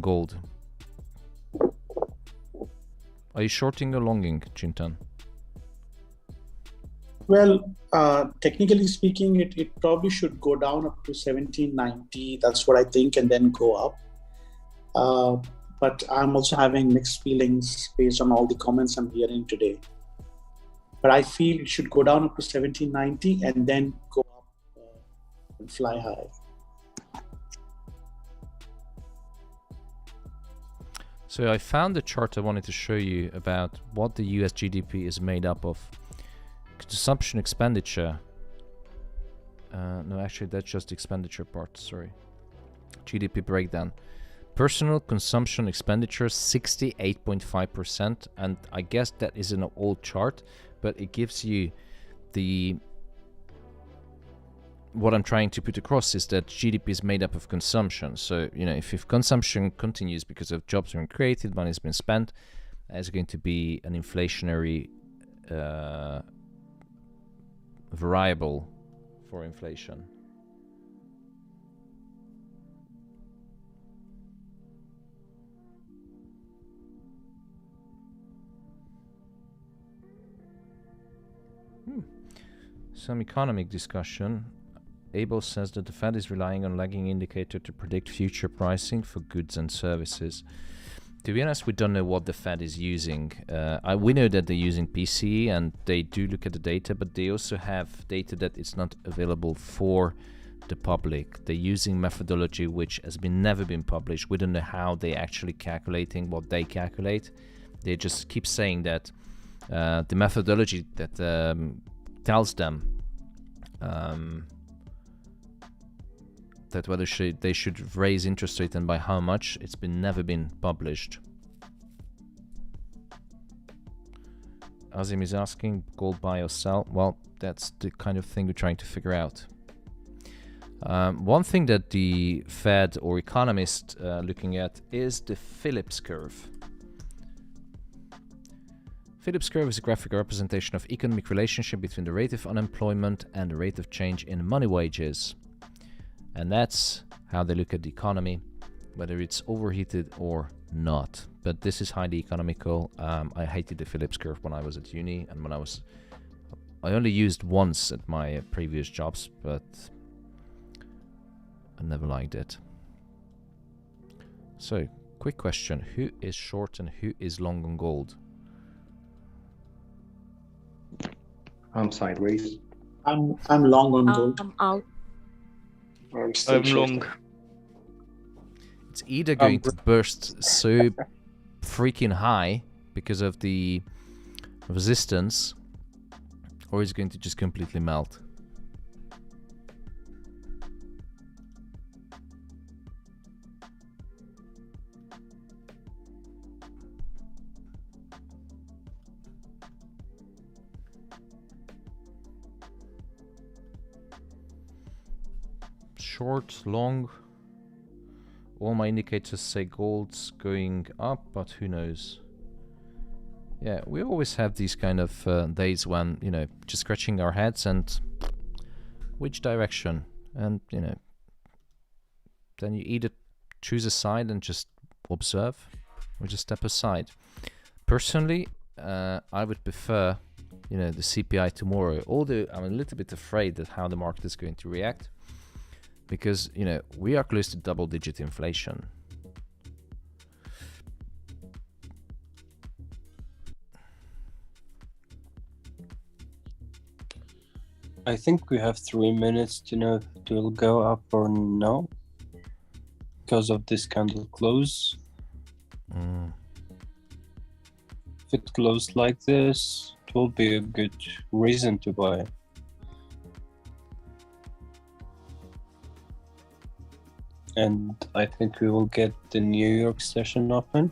gold. Are you shorting or longing, Chintan? Well, technically speaking, it probably should go down up to 1790. That's what I think, and then go up. But I'm also having mixed feelings based on all the comments I'm hearing today. But I feel it should go down up to 1790 and then go up and fly high. So I found the chart I wanted to show you about what the US GDP is made up of. Consumption, expenditure. No, actually that's just the expenditure part, sorry. GDP breakdown. Personal consumption expenditure 68.5%, and I guess that is an old chart, but it gives you the what I'm trying to put across is that GDP is made up of consumption. So, you know, if consumption continues because of jobs being created, money has been spent, there's going to be an inflationary variable for inflation. Some economic discussion. Abel says that the Fed is relying on lagging indicator to predict future pricing for goods and services. To be honest, we don't know what the Fed is using. We know that they're using PCE and they do look at the data, but they also have data that is not available for the public. They're using methodology which has never been published. We don't know how they're actually calculating what they calculate. They just keep saying that the methodology that tells them that whether they should raise interest rate and by how much, it's never been published. Azim is asking, gold buy or sell? Well, that's the kind of thing we're trying to figure out. One thing that the Fed or economists looking at is the Phillips curve. Phillips curve is a graphical representation of economic relationship between the rate of unemployment and the rate of change in money wages. And that's how they look at the economy, whether it's overheated or not. But this is highly economical. I hated the Phillips curve when I was at uni, and I only used once at my previous jobs, but I never liked it. So, quick question: who is short and who is long on gold? I'm sideways. I'm long on gold. I'm out. I'm long. It's either going to burst so freaking high because of the resistance, or it's going to just completely melt. Short, long, all my indicators say gold's going up, but who knows. Yeah, we always have these kind of days when, you know, just scratching our heads and which direction, and, you know, then you either choose a side and just observe or just step aside. Personally, I would prefer, you know, the CPI tomorrow, although I'm a little bit afraid that how the market is going to react. Because, you know, we are close to double-digit inflation. I think we have 3 minutes to know if it will go up or no, because of this candle close. If it closed like this, it will be a good reason to buy. And I think we will get the New York session open.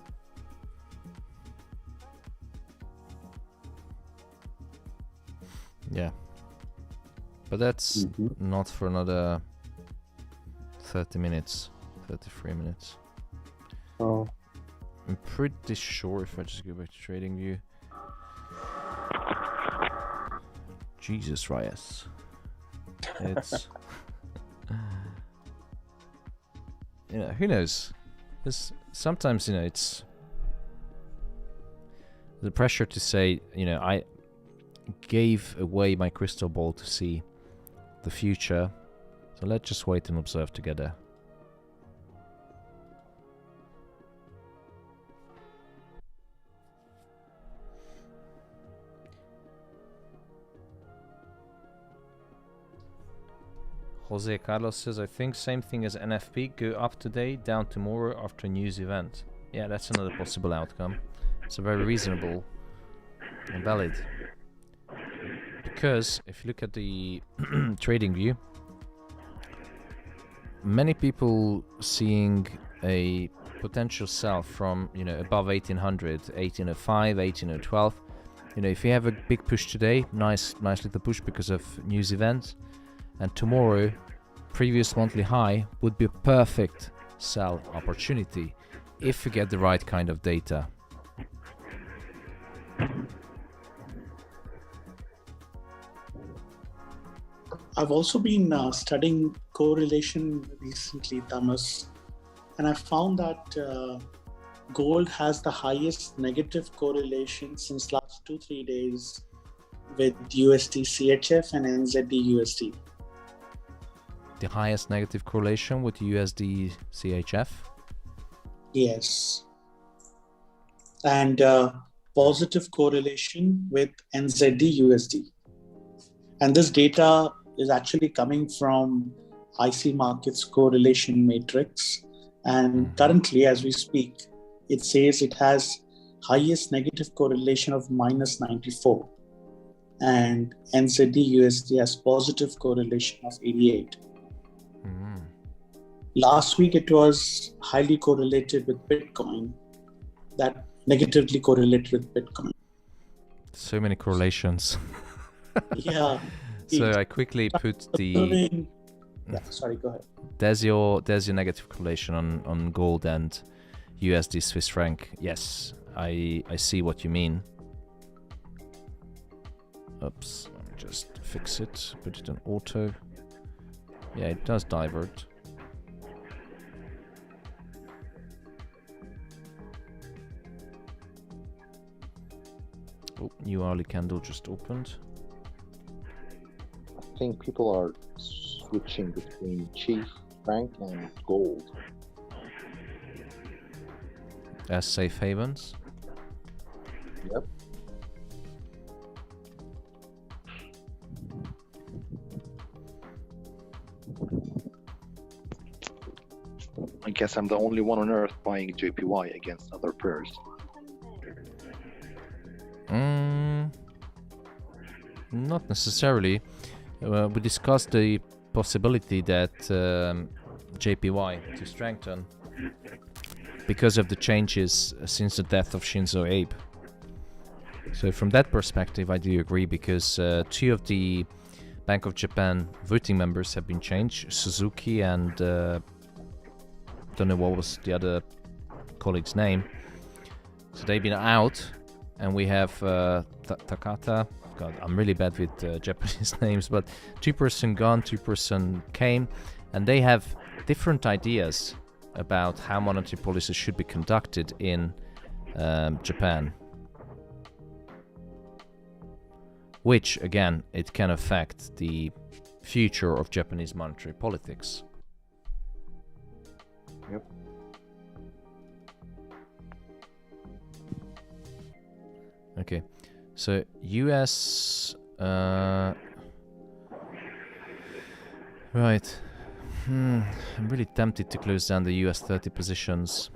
Yeah. But that's not for another 30 minutes, 33 minutes. Oh. I'm pretty sure if I just go back to TradingView. Jesus, Reyes. It's... you know, who knows? Sometimes, you know, it's... the pressure to say, you know, I gave away my crystal ball to see the future. So let's just wait and observe together. Jose Carlos says, I think same thing as NFP, go up today, down tomorrow after news event. Yeah, that's another possible outcome. It's a very reasonable and valid. Because if you look at the TradingView, many people seeing a potential sell from, you know, above 1800, 1805, 1812. You know, if you have a big push today, nice little push because of news events, and tomorrow, previous monthly high would be a perfect sell opportunity if you get the right kind of data. I've also been studying correlation recently, Thomas, and I found that gold has the highest negative correlation since last 2-3 days with USD CHF and NZD USD. The highest negative correlation with USD CHF? Yes. And positive correlation with NZD USD. And this data is actually coming from IC Markets correlation matrix. And currently, as we speak, it says it has highest negative correlation of -94. And NZD USD has positive correlation of 88. Last week, it was highly correlated with Bitcoin, that negatively correlated with Bitcoin. So many correlations. Yeah. So I quickly put the... Yeah, sorry, go ahead. There's your negative correlation on gold and USD Swiss franc. Yes, I see what you mean. Oops, let me just fix it. Put it on auto. Yeah, it does divert. Oh, new hourly candle just opened. I think people are switching between Chief franc and gold. As safe havens? Yep. I guess I'm the only one on earth buying JPY against other pairs. Not necessarily. We discussed the possibility that JPY to strengthen because of the changes since the death of Shinzo Abe. So from that perspective, I do agree, because 2 of the Bank of Japan voting members have been changed, Suzuki and don't know what was the other colleague's name. So they've been out, and we have Takata. God, I'm really bad with Japanese names, but 2-person gone, 2-person came, and they have different ideas about how monetary policy should be conducted in Japan. Which, again, it can affect the future of Japanese monetary politics. Yep. Okay, so US, right. I'm really tempted to close down the US 30 positions.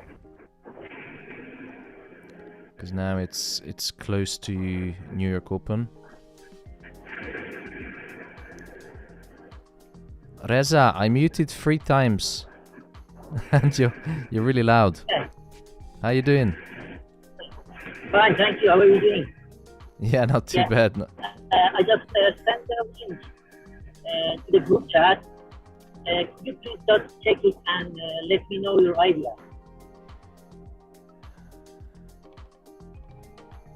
because now it's close to New York Open. Reza, I muted 3 times, and you're really loud. How you doing? Fine, thank you. How are you doing? Yeah, not too bad. No. I just sent a link to the group chat. Could you please just check it and let me know your idea?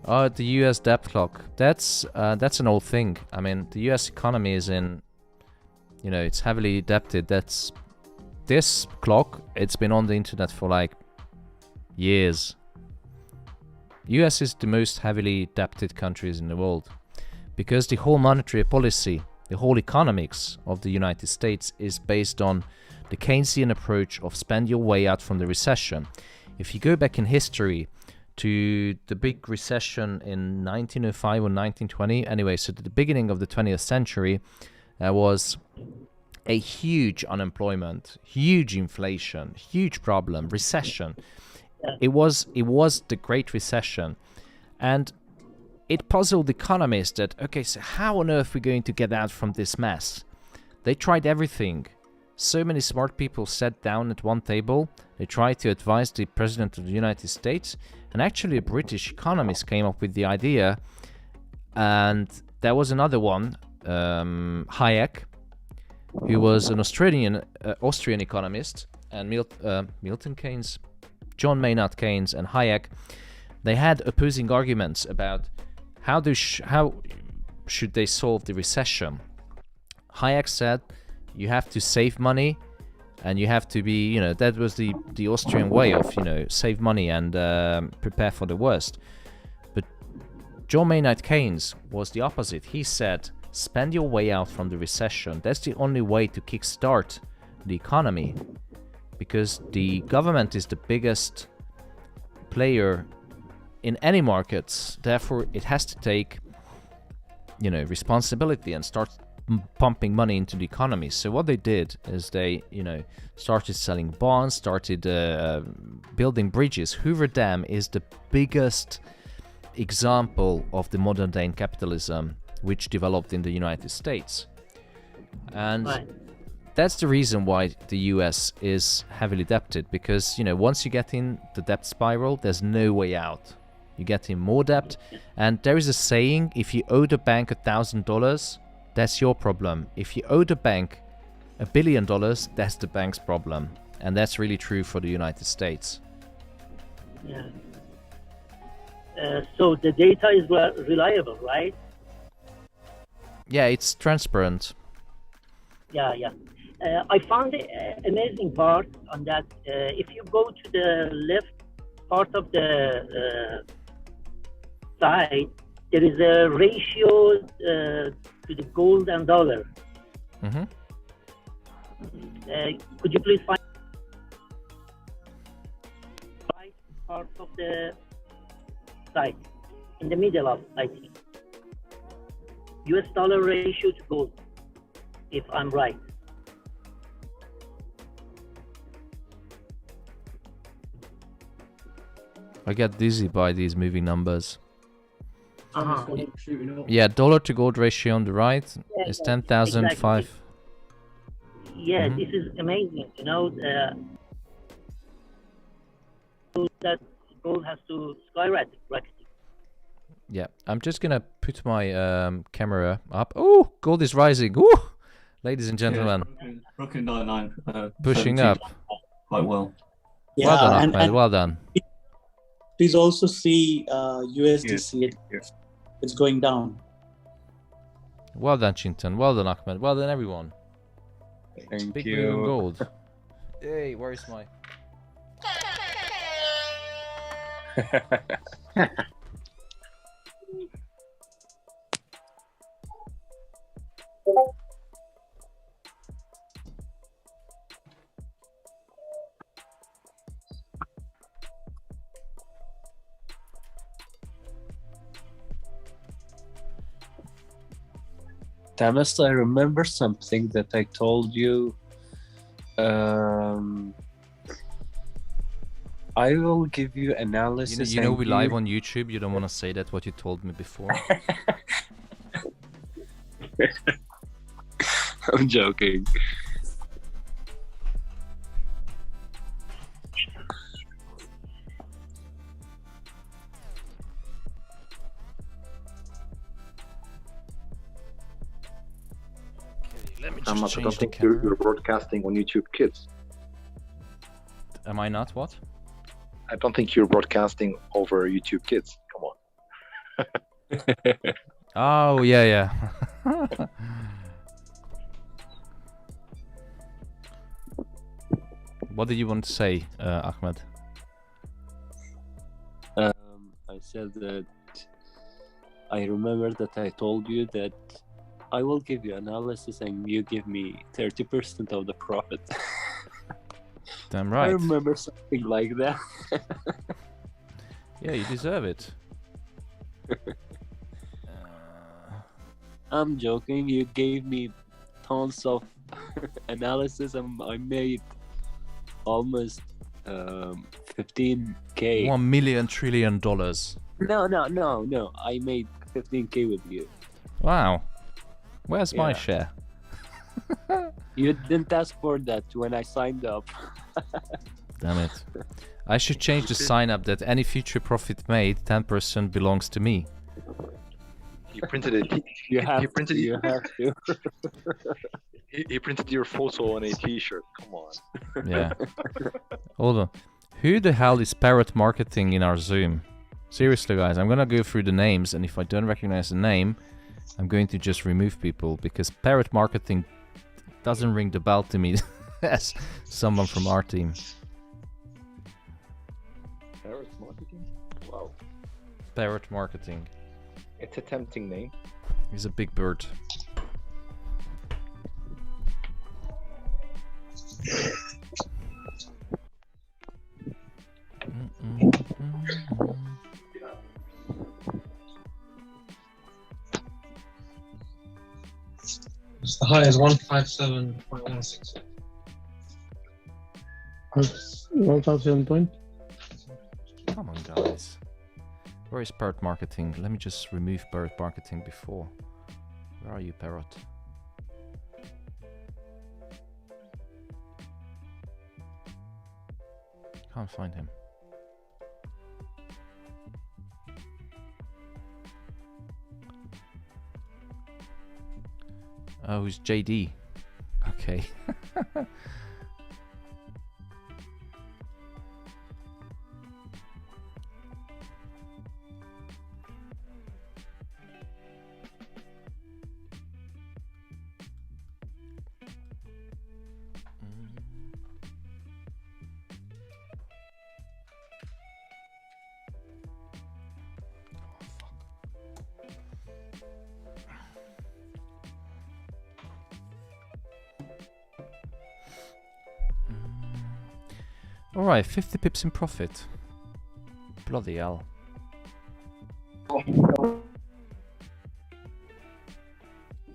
Oh, the U.S. debt clock. That's an old thing. I mean, the U.S. economy is in, it's heavily indebted. That's this clock. It's been on the internet for like years. U.S. is the most heavily indebted countries in the world because the whole monetary policy, the whole economics of the United States is based on the Keynesian approach of spend your way out from the recession. If you go back in history to the big recession in 1905 or 1920, anyway, so at the beginning of the 20th century, there was a huge unemployment, huge inflation, huge problem, recession. It was the Great Recession, and it puzzled economists that, okay, so how on earth are we going to get out from this mess? They tried everything. So many smart people sat down at one table. They tried to advise the President of the United States, and actually a British economist came up with the idea, and there was another one, Hayek, who was an Austrian economist, and Milton Keynes, John Maynard Keynes and Hayek, they had opposing arguments about how should they solve the recession. Hayek said you have to save money, and you have to be, that was the Austrian way of, save money and prepare for the worst. But John Maynard Keynes was the opposite. He said, spend your way out from the recession. That's the only way to kickstart the economy, because the government is the biggest player in any markets. Therefore, it has to take, responsibility and start pumping money into the economy. So what they did is they, started selling bonds, started building bridges. Hoover Dam is the biggest example of the modern day capitalism, which developed in the United States. And that's the reason why the US is heavily indebted, because, once you get in the debt spiral, there's no way out. You get in more debt, and there is a saying, if you owe the bank $1,000, that's your problem. If you owe the bank $1 billion, that's the bank's problem. And that's really true for the United States. Yeah. So the data is reliable, right? Yeah, it's transparent. Yeah. I found the amazing part on that. If you go to the left part of the side, there is a ratio to the gold and dollar. Mm-hmm. Could you please find the right part of the side, in the middle of, I think, US dollar ratio to gold, if I'm right. I get dizzy by these moving numbers. Uh-huh. Yeah, dollar to gold ratio on the right is 10,005. Exactly. Yeah, this is amazing. That gold has to skyrocket. Yeah, I'm just gonna put my camera up. Oh, gold is rising. Ooh, ladies and gentlemen. Rocking 99. Pushing up. Quite well. Yeah, Well done, Ahmed. Well done. Please also see USDC. Yes. It's going down. Well done, Chintan. Well done, Ahmed. Well done, everyone. Thank Big you. move in gold. Hey, where's my... Thomas, I remember something that I told you. I I will give you analysis. You know and we live on YouTube. You don't want to say that what you told me before. I'm joking. Let me I just don't change the think you're camera. broadcasting on YouTube Kids. Am I not? What? I don't think you're broadcasting over YouTube Kids. Come on. Oh, yeah. What did you want to say, Ahmed? I said that I remember that I told you that I will give you analysis and you give me 30% of the profit. Damn I right. remember something like that. Yeah, you deserve it. I'm joking. You gave me tons of analysis and I made almost 15k. $1 million trillion. No. I made 15k with you. Wow. Where's my Yeah. share? You didn't ask for that when I signed up. Damn it. I should change the sign up that any future profit made, 10% belongs to me. You printed it. You have he printed to. You have to. He printed your photo on a T-shirt. Come on. Yeah. Hold on. Who the hell is Parrot Marketing in our Zoom? Seriously, guys, I'm gonna go through the names, and if I don't recognize the name, I'm going to just remove people, because Parrot Marketing doesn't ring the bell to me as someone from our team. Parrot Marketing? Wow. Parrot Marketing. It's a tempting name. He's a big bird. The high is 157.16. 1,000 point. Come on, guys. Where is Parrot Marketing? Let me just remove Parrot Marketing before. Where are you, Parrot? Can't find him. Oh, it's JD. Okay. Alright, 50 pips in profit. Bloody hell.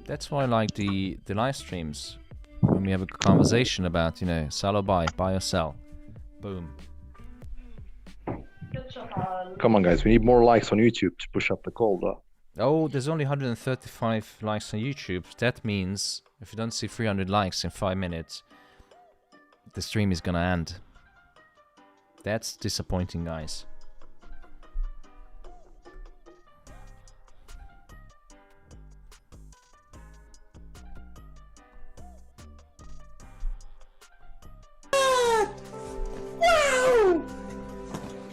That's why I like the live streams. When we have a conversation about, you know, sell or buy or sell. Boom. Come on, guys. We need more likes on YouTube to push up the call, though. Oh, there's only 135 likes on YouTube. That means if you don't see 300 likes in 5 minutes, the stream is gonna end. That's disappointing, guys. Wow!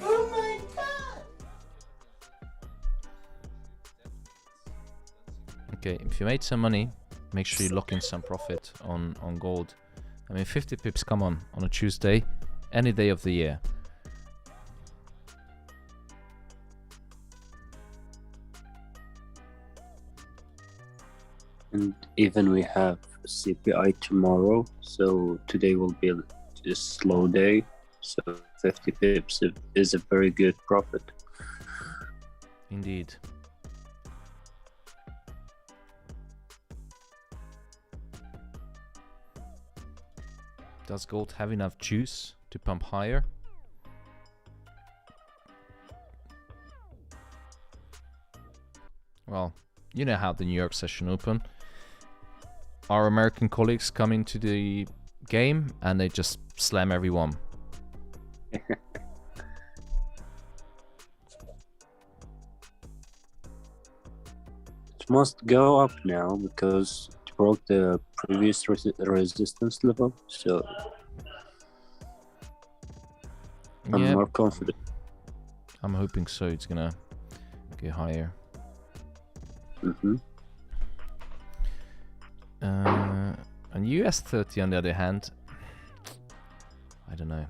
Oh my god! Okay, if you made some money, make sure you lock in some profit on gold. I mean, 50 pips, come on a Tuesday, any day of the year. And even we have CPI tomorrow, so today will be a slow day. So 50 pips is a very good profit. Indeed. Does gold have enough juice to pump higher? well, you know how the New York session open. Our American colleagues come into the game and they just slam everyone. It must go up now because it broke the previous resistance level, so I'm more confident. I'm hoping so. It's gonna go higher. And US 30 on the other hand, I don't know.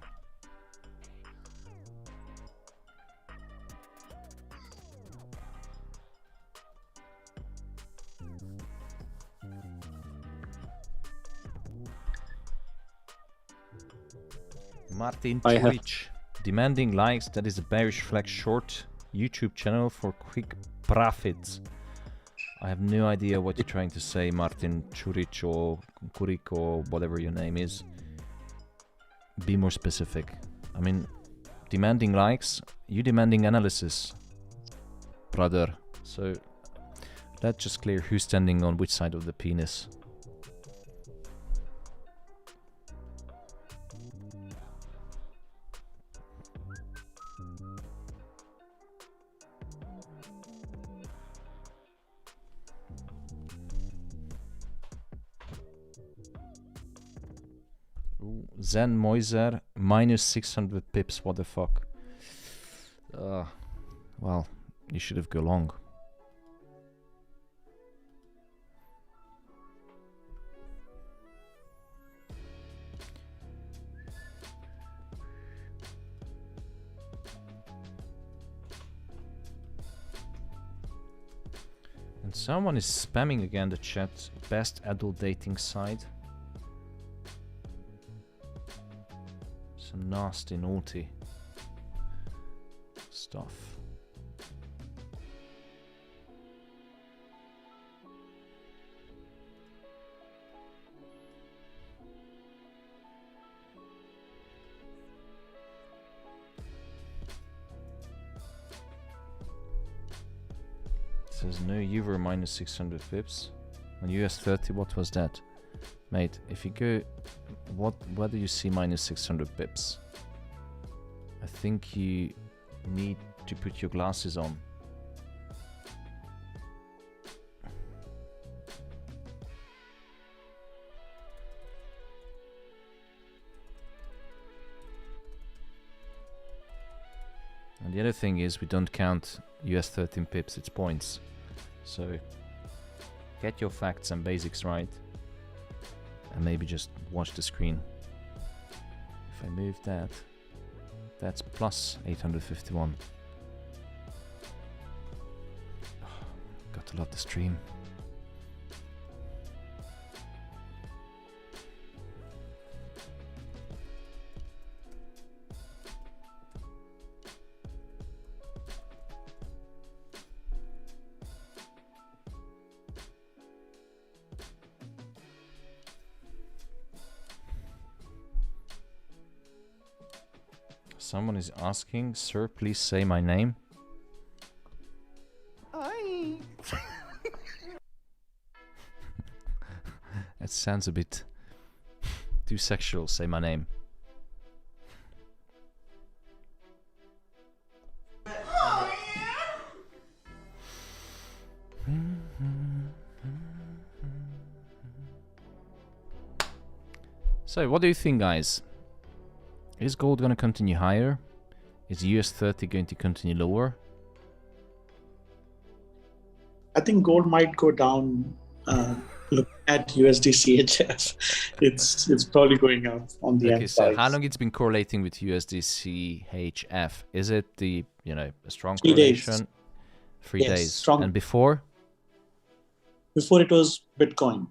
Martin Churich, demanding likes, that is a bearish flag short YouTube channel for quick profits. I have no idea what you're trying to say, Martin Churich or Kurik or whatever your name is. Be more specific. I mean, demanding likes, you demanding analysis, brother. So let's just clear who's standing on which side of the penis. Zen Moiser, minus 600 pips, what the fuck. Well, you should have gone long. And someone is spamming again the chat, best adult dating site. Some nasty, naughty stuff. It says no Euro minus 600 pips. On US 30, what was that? Mate, if you go, where do you see minus 600 pips? I think you need to put your glasses on. And the other thing is we don't count US 13 pips, it's points. So get your facts and basics right. And maybe just watch the screen. If I move that, that's plus 851. Oh, got to love the stream. Someone is asking, sir, please say my name. That sounds a bit too sexual, say my name. So, what do you think, guys? Is gold going to continue higher? Is US 30 going to continue lower? I think gold might go down. Look at USD CHF. It's probably going up on the Okay, M5. so how long it's been correlating with USD CHF? Is it the, a strong 3 days. correlation? 3 Yes, days. strong. And before? Before it was Bitcoin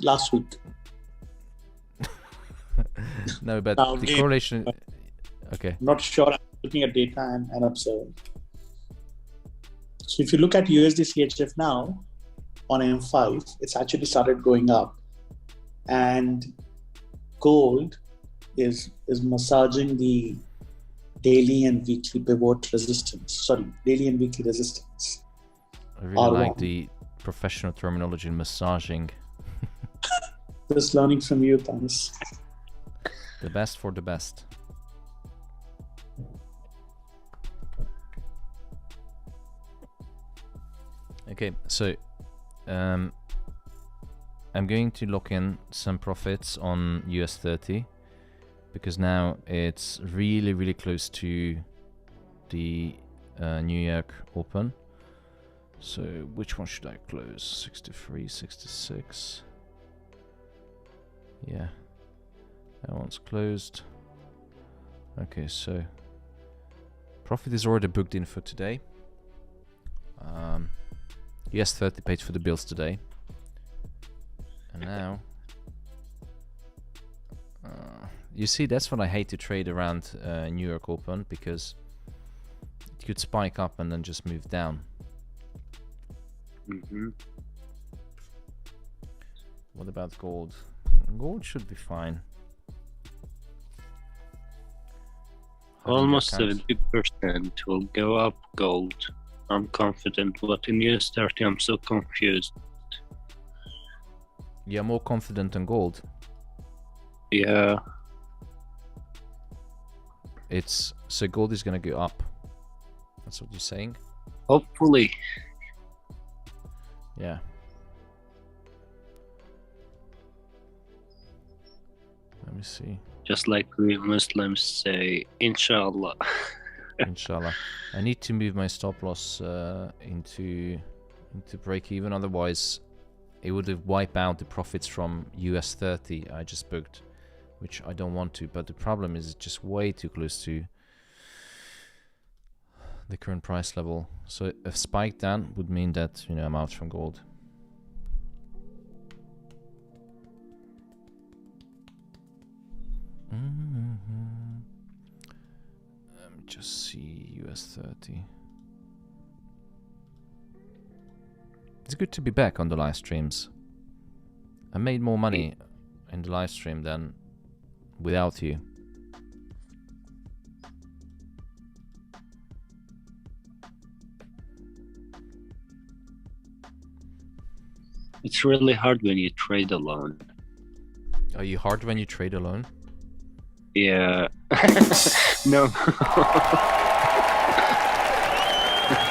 last week. No, but Now, the again, correlation... Okay. I'm not sure. I'm looking at data and observing. So if you look at USD CHF now on M5, it's actually started going up. And gold is massaging the daily and weekly pivot resistance. Sorry, daily and weekly resistance. I really like R1. the professional terminology in massaging. Just learning from you, Thomas. The best for the best. Okay, so I'm going to lock in some profits on US30 because now it's really close to the New York Open. So which one should I close? 63, 66. Yeah, that one's closed. Okay, so profit is already booked in for today. US30 paid for the bills today. And now you see, that's what I hate to trade around New York Open, because it could spike up and then just move down. What about gold? Gold should be fine. Almost 70% will go up gold. I'm confident, but in US30 I'm so confused. You're more confident than gold? Yeah. It's so gold is gonna go up. That's what you're saying? Hopefully. Yeah. Let me see. Just like we Muslims say, Inshallah. Inshallah. I need to move my stop loss into break even, otherwise it would have wiped out the profits from US30 I just booked, which I don't want to. But the problem is it's just way too close to the current price level. So a spike down would mean that, you know, I'm out from gold. Let me just see US30. It's good to be back on the live streams. I made more money in the live stream than without you. It's really hard when you trade alone. Are you hard when you trade alone? Yeah. No.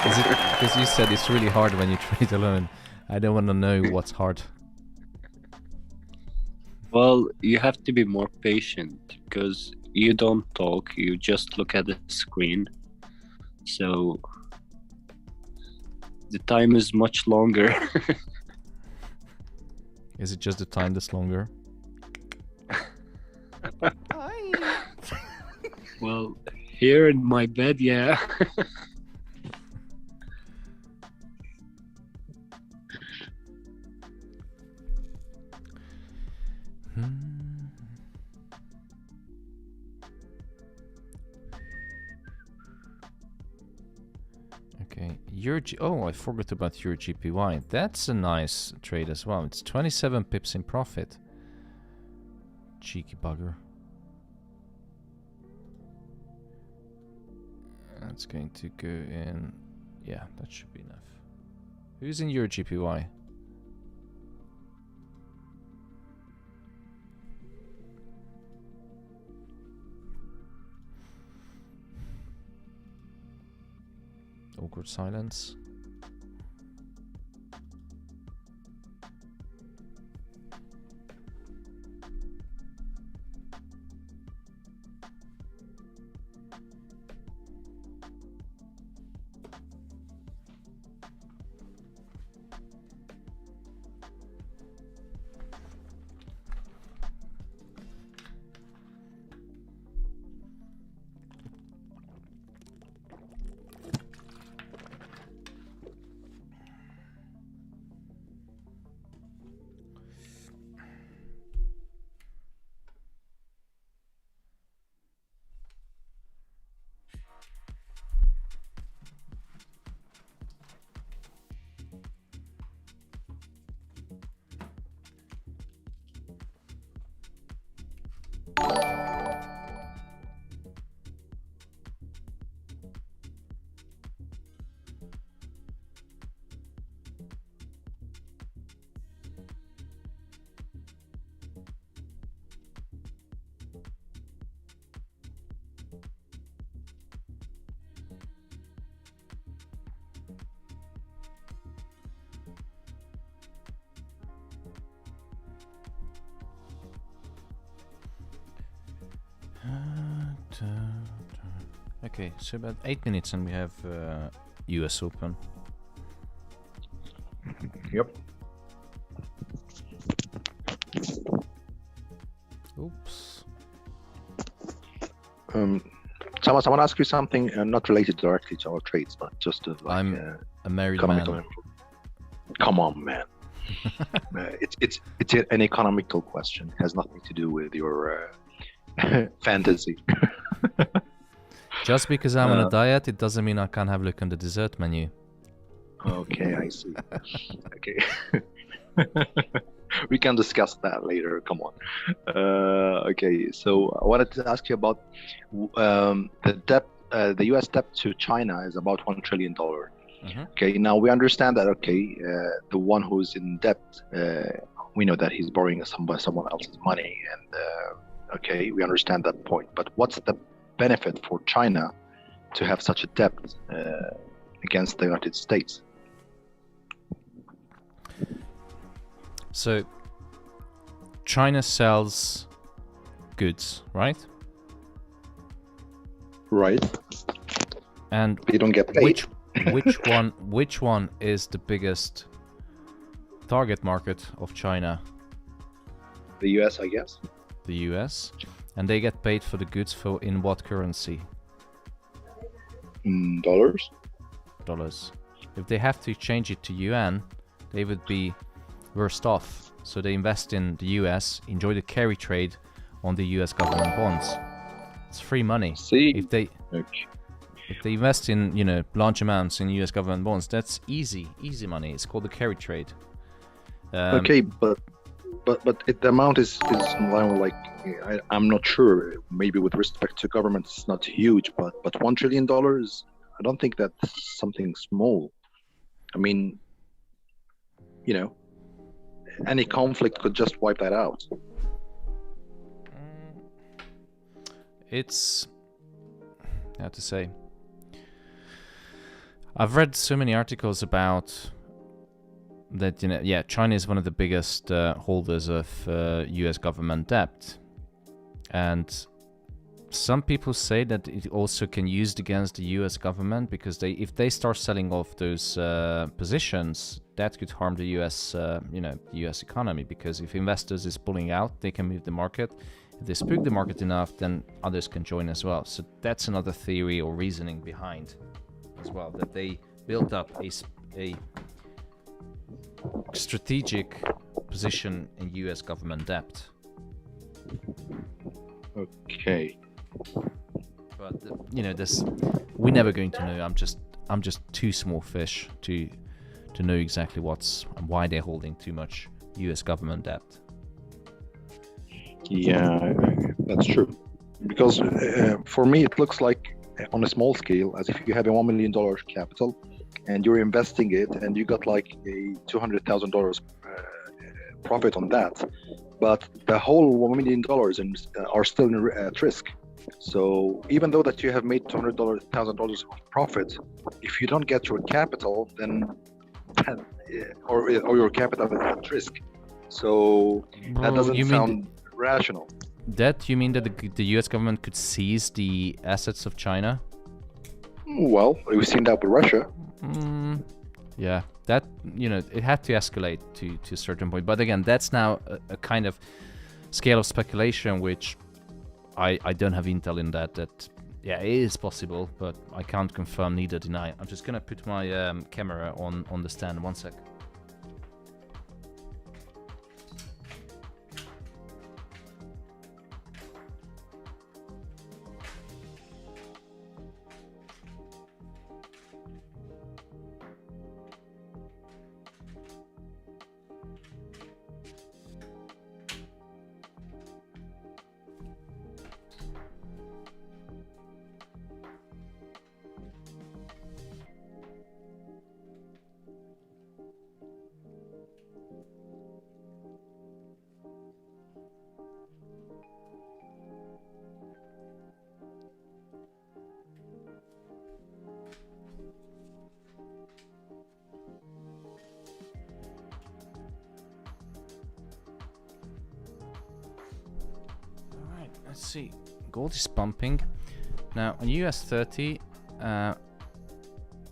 Is it because you said it's really hard when you trade alone? I don't want to know what's hard. Well, you have to be more patient because you don't talk, you just look at the screen. So the time is much longer. Is it just the time that's longer? Well, here in my bed, yeah. Okay, oh, I forgot about your GPY. That's a nice trade as well. It's 27 pips in profit. Cheeky bugger. That's going to go in. Yeah, that should be enough. Who's in your GPY? Awkward silence. Okay, so about 8 minutes and we have US Open. Yep. Oops. Thomas, I want to ask you something not related directly to our trades, but just to, like, I'm a married economical man. info. Come on, man. It's an economical question. It has nothing to do with your fantasy. Just because I'm on a diet, it doesn't mean I can't have a look on the dessert menu. Okay, I see. Okay. We can discuss that later. Come on. Okay, so I wanted to ask you about the debt. The U.S. debt to China is about $1 trillion. Okay, now we understand that. Okay, the one who's in debt, we know that he's borrowing someone else's money, and okay, we understand that point. But what's the benefit for China to have such a debt against the United States? So, China sells goods, right? Right. And they don't get paid. Which one is the biggest target market of China? The US, I guess. The US, and they get paid for the goods in what currency? Dollars. Dollars. If they have to change it to yuan, they would be worst off. So they invest in the US, enjoy the carry trade on the US government bonds. It's free money. See, if they invest in, you know, large amounts in US government bonds, that's easy money. It's called the carry trade. Okay, but the amount is in line with, like, I'm not sure. Maybe with respect to government, it's not huge, but $1 trillion, I don't think that's something small. I mean, you know, any conflict could just wipe that out. It's, how to say, I've read so many articles about that, you know, yeah, China is one of the biggest holders of US government debt, and some people say that it also can use it against the US government, because if they start selling off those positions, that could harm the US, you know, US economy, because if investors is pulling out, they can move the market. If they spook the market enough, then others can join as well. So that's another theory or reasoning behind as well, that they built up a strategic position in US government debt. Okay. But you know, we're never going to know. I'm just too small fish to know exactly why they're holding too much US government debt. Yeah, that's true. Because for me, it looks like on a small scale, as if you have a $1 million capital and you're investing it, and you got like a $200,000 profit on that, but the whole $1 million are still at risk. So even though that you have made $200,000 of profit, if you don't get your capital, then or your capital is at risk. So that doesn't sound rational. That, you mean that the US government could seize the assets of China? Well, we've seen that with Russia. Yeah, that, you know, it had to escalate to a certain point. But again, that's now a kind of scale of speculation, which I don't have intel in that yeah, it is possible, but I can't confirm neither deny. I'm just gonna put my camera on the stand. 1 sec. Let's see. Gold is pumping. Now on US 30, I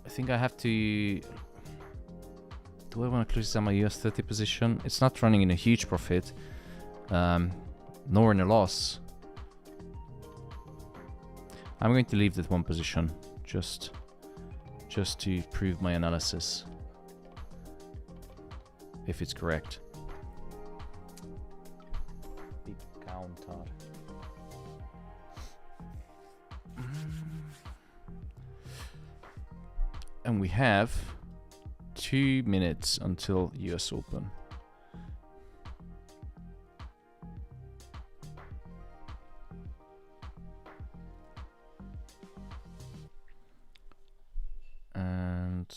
think I have to. Do I want to close down my US 30 position? It's not running in a huge profit, nor in a loss. I'm going to leave that one position just to prove my analysis, if it's correct. Big counter. And we have 2 minutes until US Open. And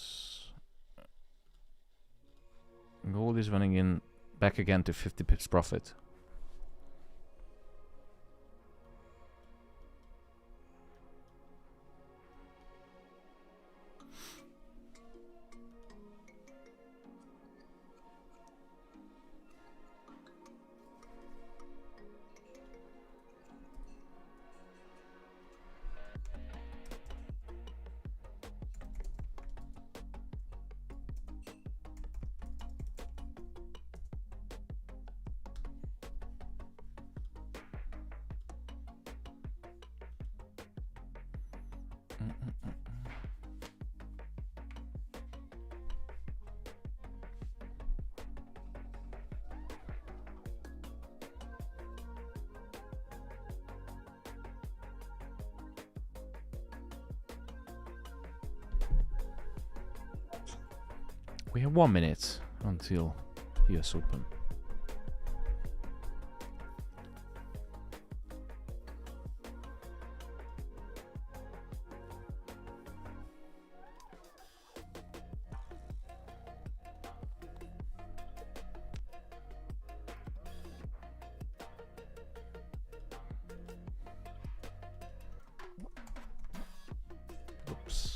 gold is running in back again to 50 pips profit. We have 1 minute until US Open. Oops.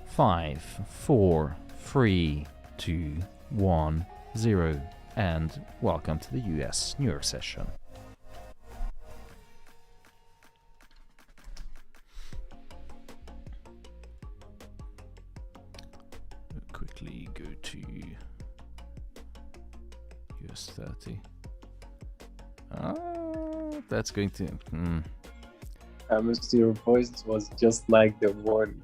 Five, 4, 3, 2, 1, 0, and welcome to the US New York session. We'll quickly go to US 30. That's going to. Mr. Your voice was just like the one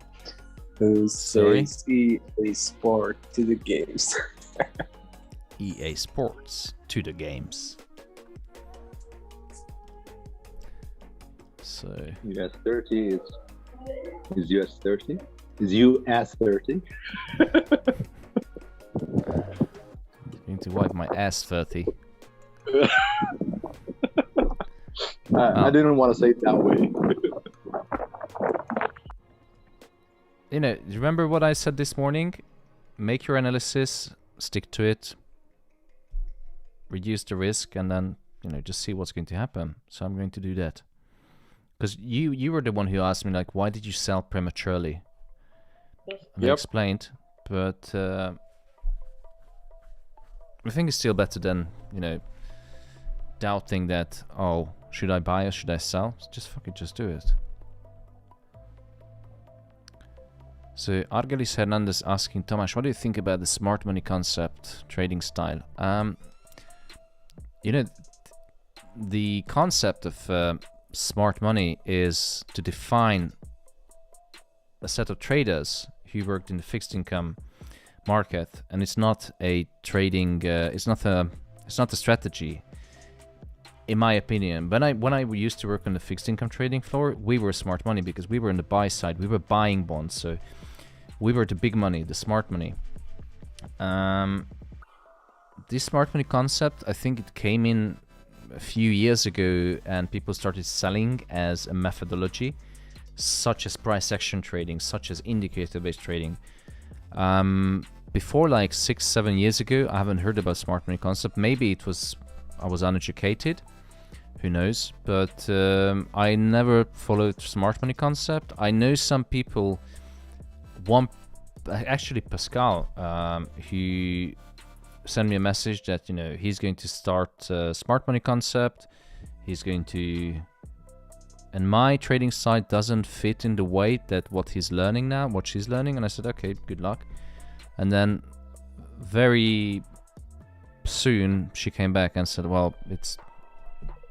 who says EA Sport to the games. EA Sports to the games. So US 30 is US 30? Is US 30? Going to wipe my ass 30. I didn't want to say it that way. You know, remember what I said this morning? Make your analysis, stick to it, reduce the risk, and then, you know, just see what's going to happen. So I'm going to do that. Because you were the one who asked me, like, why did you sell prematurely? And I explained, but I think it's still better than, you know, doubting that, oh, should I buy or should I sell? Just fucking just do it. So Argelis Hernandez asking, Tomasz, what do you think about the smart money concept trading style? You know, the concept of smart money is to define a set of traders who worked in the fixed income market, and it's not a trading. It's not a strategy, in my opinion. When I used to work on the fixed income trading floor, we were smart money because we were on the buy side. We were buying bonds, so we were the big money, the smart money. This smart money concept, I think it came in a few years ago, and people started selling as a methodology, such as price action trading, such as indicator-based trading. before like 6-7 years ago, I haven't heard about smart money concept. Maybe it was I was uneducated, who knows, but I never followed smart money concept. I know some people, actually Pascal, who sent me a message that, you know, he's going to start smart money concept. He's going to, and my trading side doesn't fit in the way that what he's learning now, what she's learning. And I said, okay, good luck. And then very soon she came back and said, well, it's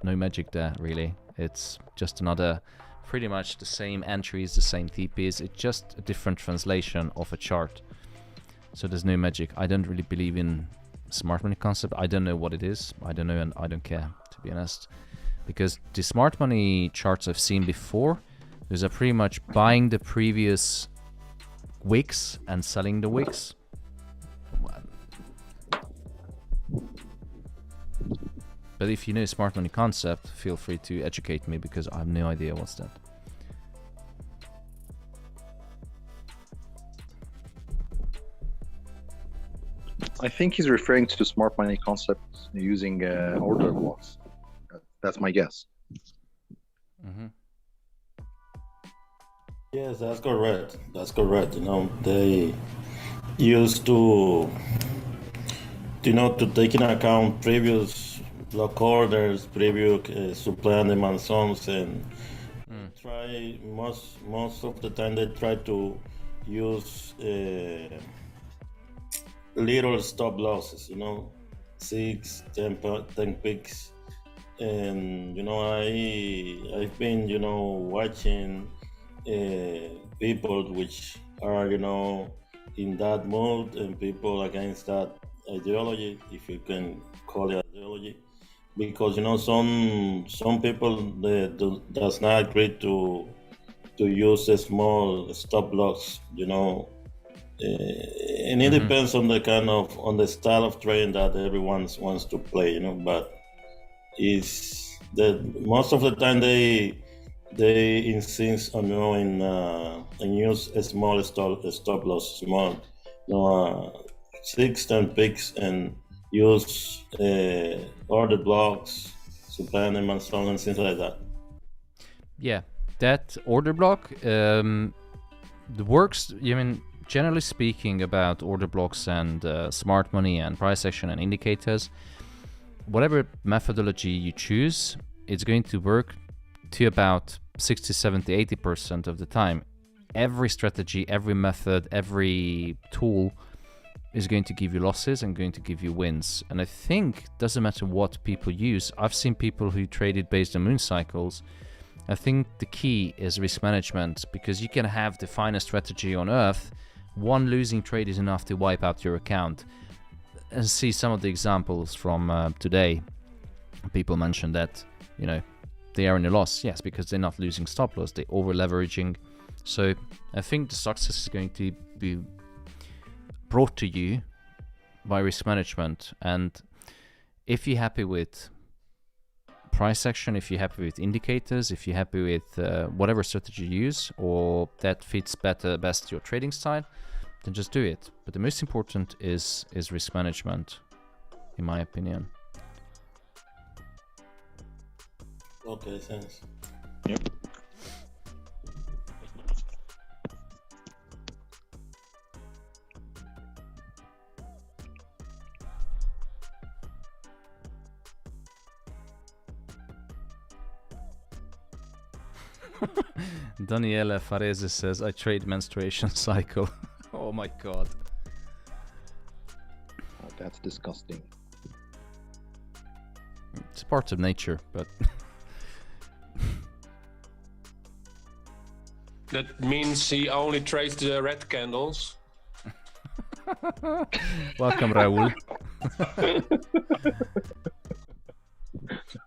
no magic there really. It's just another, pretty much the same entries, the same TPs. It's just a different translation of a chart. So there's no magic. I don't really believe in smart money concept. I don't know what it is. I don't know, and I don't care, to be honest. Because the smart money charts I've seen before, those are pretty much buying the previous wicks and selling the wicks. But if you know smart money concept, feel free to educate me, because I have no idea what's that. I think he's referring to smart money concept using order blocks. That's my guess. Mm-hmm. Yes, that's correct. That's correct. You know, they used to, you know, to take in account previous block orders, previous supply and demand zones, and try most of the time they try to use little stop losses. You know, 6, 10 picks. And you know, I've been, you know, watching people which are, you know, in that mood, and people against that ideology, if you can call it ideology, because you know, some people does not agree to use a small stop loss, you know, and it depends on the kind of, on the style of trading that everyone wants to play, you know. But is that most of the time they insist on, you know, and use a small stop loss, small, you know, 6, 10 picks, and use order blocks, supply and demand zone, and things like that. Yeah, that order block works. You mean, generally speaking, about order blocks and smart money and price action and indicators, whatever methodology you choose, it's going to work to about 60, 70, 80% of the time. Every strategy, every method, every tool is going to give you losses and going to give you wins. And I think it doesn't matter what people use. I've seen people who traded based on moon cycles. I think the key is risk management, because you can have the finest strategy on earth. One losing trade is enough to wipe out your account. And see some of the examples from today. People mentioned that, you know, they are in a loss. Yes, because they're not losing stop loss, they're over leveraging. So I think the success is going to be brought to you by risk management. And if you're happy with price action, if you're happy with indicators, if you're happy with whatever strategy you use, or that fits best your trading style, then just do it. But the most important is risk management, in my opinion. Okay, thanks. Yep. Daniela Farese says, I trade menstruation cycle. Oh my god. Oh, that's disgusting. It's part of nature, but that means he only trades the red candles. Welcome, Raul.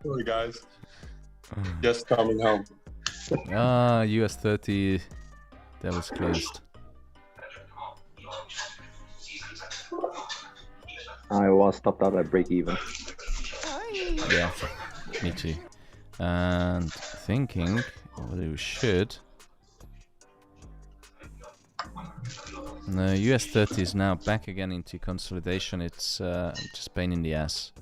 Sorry, guys. Just coming home. Ah, US 30, that was closed. I was stopped out at break even. Yeah, me too. And thinking whether we should. No, US30 is now back again into consolidation. It's just pain in the ass.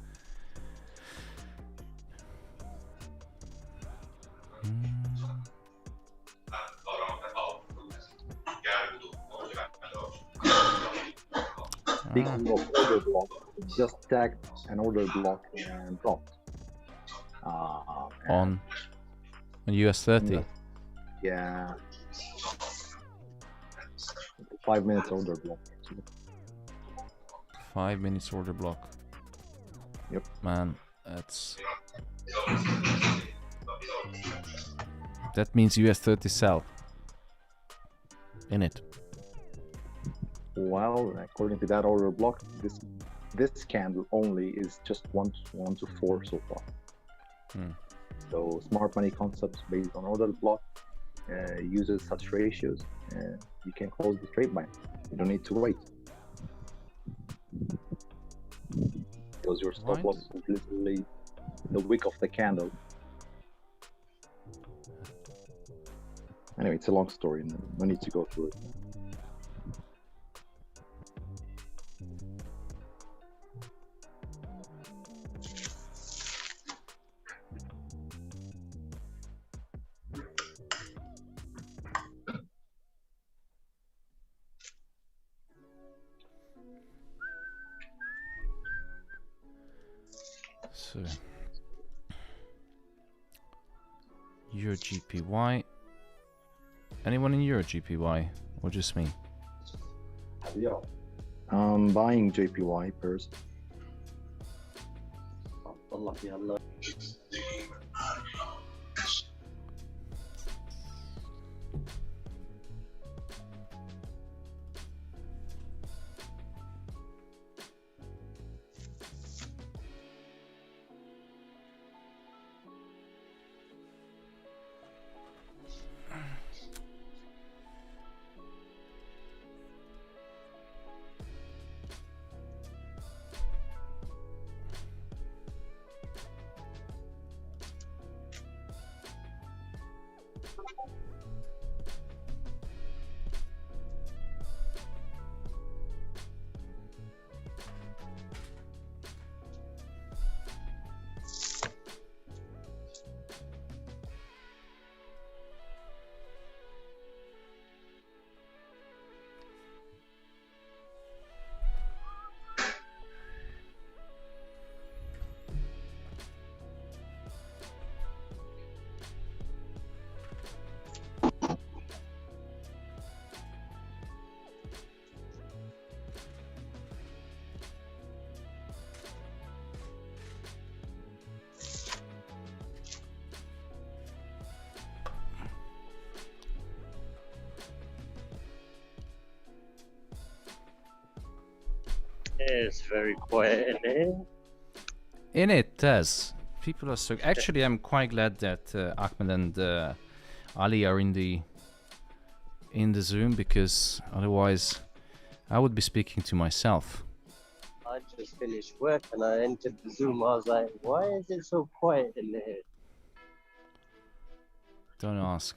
Big order block, just tagged an order block and dropped. On US30. Yeah. 5 minutes order block. 5 minutes order block. Yep. Man, that's... That means US30 sell. In it. Well, according to that order block, this candle only is just 1 to 4 so far. So smart money concepts based on order block uses such ratios. You can close the trade by. You don't need to wait. Because your stop loss is literally the wick of the candle. Anyway, it's a long story, and no need to go through it. So, Euro GPY. Anyone in Euro GPY or just me? Yeah. I'm buying JPY first. It's very quiet in there. In it, Taz. People are so... Actually, I'm quite glad that Ahmed and Ali are in the Zoom, because otherwise I would be speaking to myself. I just finished work and I entered the Zoom. I was like, why is it so quiet in there? Don't ask.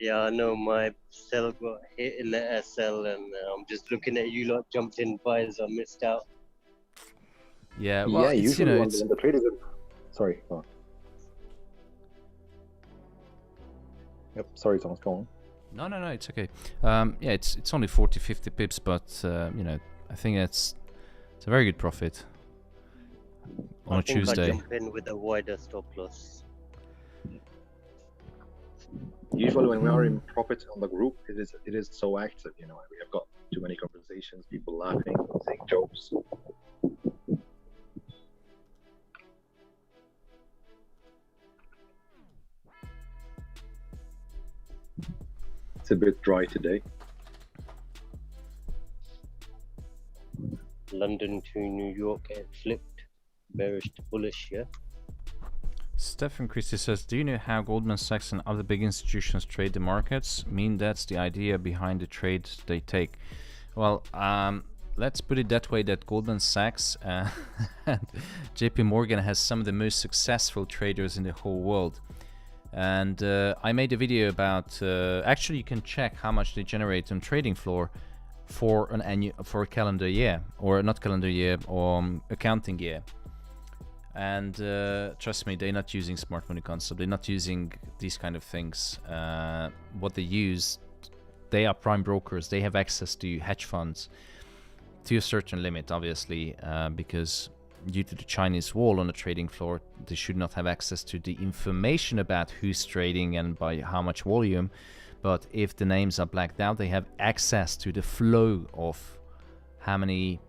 Yeah, I know my cell got hit in the SL, and I'm just looking at you lot jumped in buys. I missed out. Yeah, well, yeah, it's, usually you know, when the trade is... Sorry, go on. Yep, sorry, Thomas, go on. No, it's okay. Yeah, it's only 40-50 pips, but you know, I think it's a very good profit on a Tuesday. I jump in with a wider stop loss. Usually when we are in profit on the group, it is so active, you know. We have got too many conversations, people laughing, saying jokes. It's a bit dry today. London to New York, it flipped bearish to bullish, yeah. Stephen Christie says, do you know how Goldman Sachs and other big institutions trade the markets? That's the idea behind the trades they take. Well, let's put it that way, that Goldman Sachs and JP Morgan has some of the most successful traders in the whole world. And I made a video about actually you can check how much they generate on trading floor for a calendar year, or not calendar year, or accounting year. And trust me, they're not using smart money concept. They're not using these kind of things. What they use, they are prime brokers. They have access to hedge funds to a certain limit, obviously, because due to the Chinese wall on the trading floor, they should not have access to the information about who's trading and by how much volume. But if the names are blacked out, they have access to the flow of how many,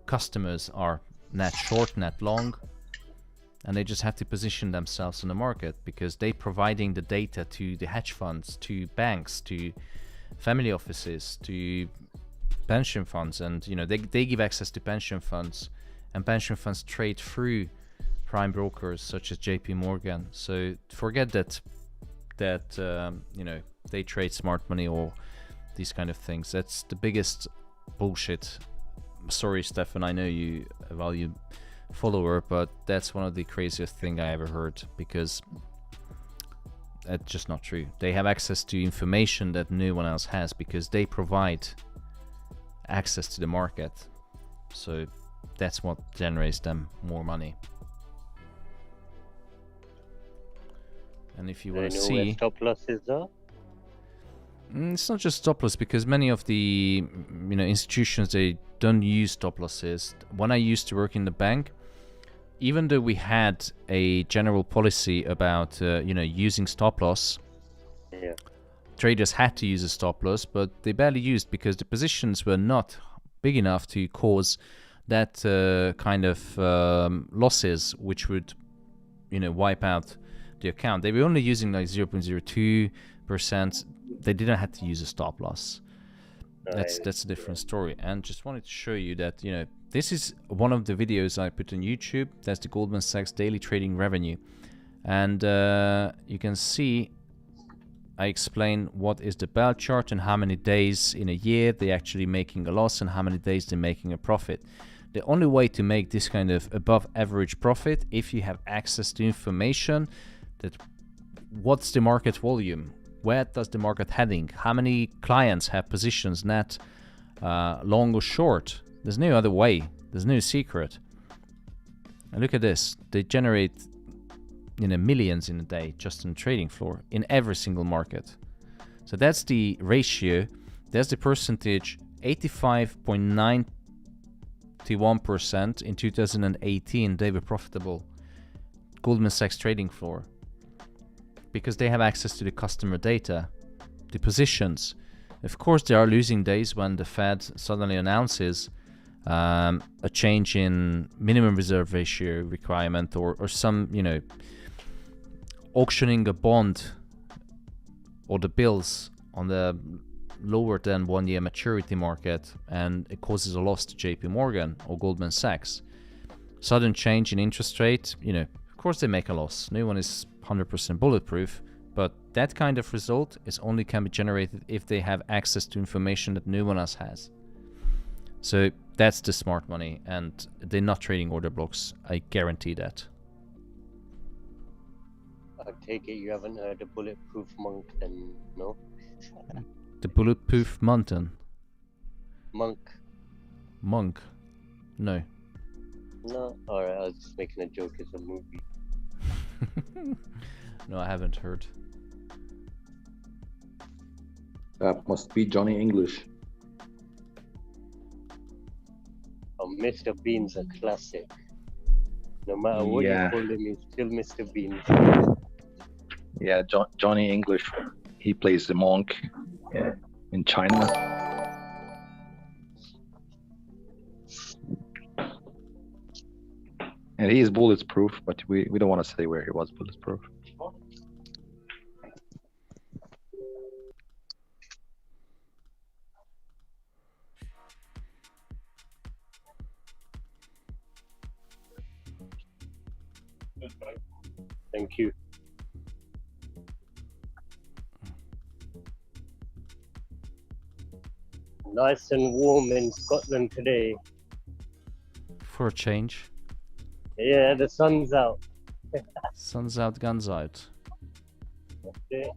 customers are net short, net long, and they just have to position themselves in the market because they're providing the data to the hedge funds, to banks, to family offices, to pension funds, and they give access to pension funds, and pension funds trade through prime brokers such as JP Morgan. So forget that they trade smart money or these kind of things. That's the biggest bullshit. Sorry, Stefan, I know you a value follower, but that's one of the craziest thing I ever heard, because that's just not true. They have access to information that no one else has because they provide access to the market. So that's what generates them more money. And if you want to see, stop losses are? It's not just stop loss, because many of the institutions, they don't use stop losses. When I used to work in the bank, even though we had a general policy about using stop loss, traders had to use a stop loss, but they barely used because the positions were not big enough to cause that kind of losses, which would wipe out the account. They were only using like 0.02%. They didn't have to use a stop loss. That's a different story. And just wanted to show you that this is one of the videos I put on YouTube. That's the Goldman Sachs daily trading revenue, and you can see I explain what is the bell chart and how many days in a year they're actually making a loss and how many days they're making a profit. The only way to make this kind of above average profit, if you have access to information that what's the market volume, where does the market heading, how many clients have positions net long or short. There's no other way. There's no secret. And look at this. They generate millions in a day just on the trading floor in every single market. So that's the ratio. That's the percentage. 85.91% in 2018 they were profitable. Goldman Sachs trading floor. Because they have access to the customer data, the positions. Of course, there are losing days when the Fed suddenly announces a change in minimum reserve ratio requirement, or some, auctioning a bond or the bills on the lower than 1 year maturity market, and it causes a loss to JP Morgan or Goldman Sachs. Sudden change in interest rate, of course they make a loss. No one is 100% bulletproof, but that kind of result can be generated if they have access to information that no one else has. So that's the smart money, and they're not trading order blocks. I guarantee that. I take it you haven't heard of Bulletproof Monk then, no? The Bulletproof Mountain? Monk. Monk? No. No? Alright, I was just making a joke. It's a movie. No, I haven't heard. That must be Johnny English. Oh, Mr. Bean's a classic. No matter what you call him, he's still Mr. Bean. Yeah, Johnny English. He plays the monk in China. And he is bulletproof, but we don't want to say where he was bulletproof. Thank you. Nice and warm in Scotland today. For a change. Yeah, the sun's out. Sun's out, guns out. Okay.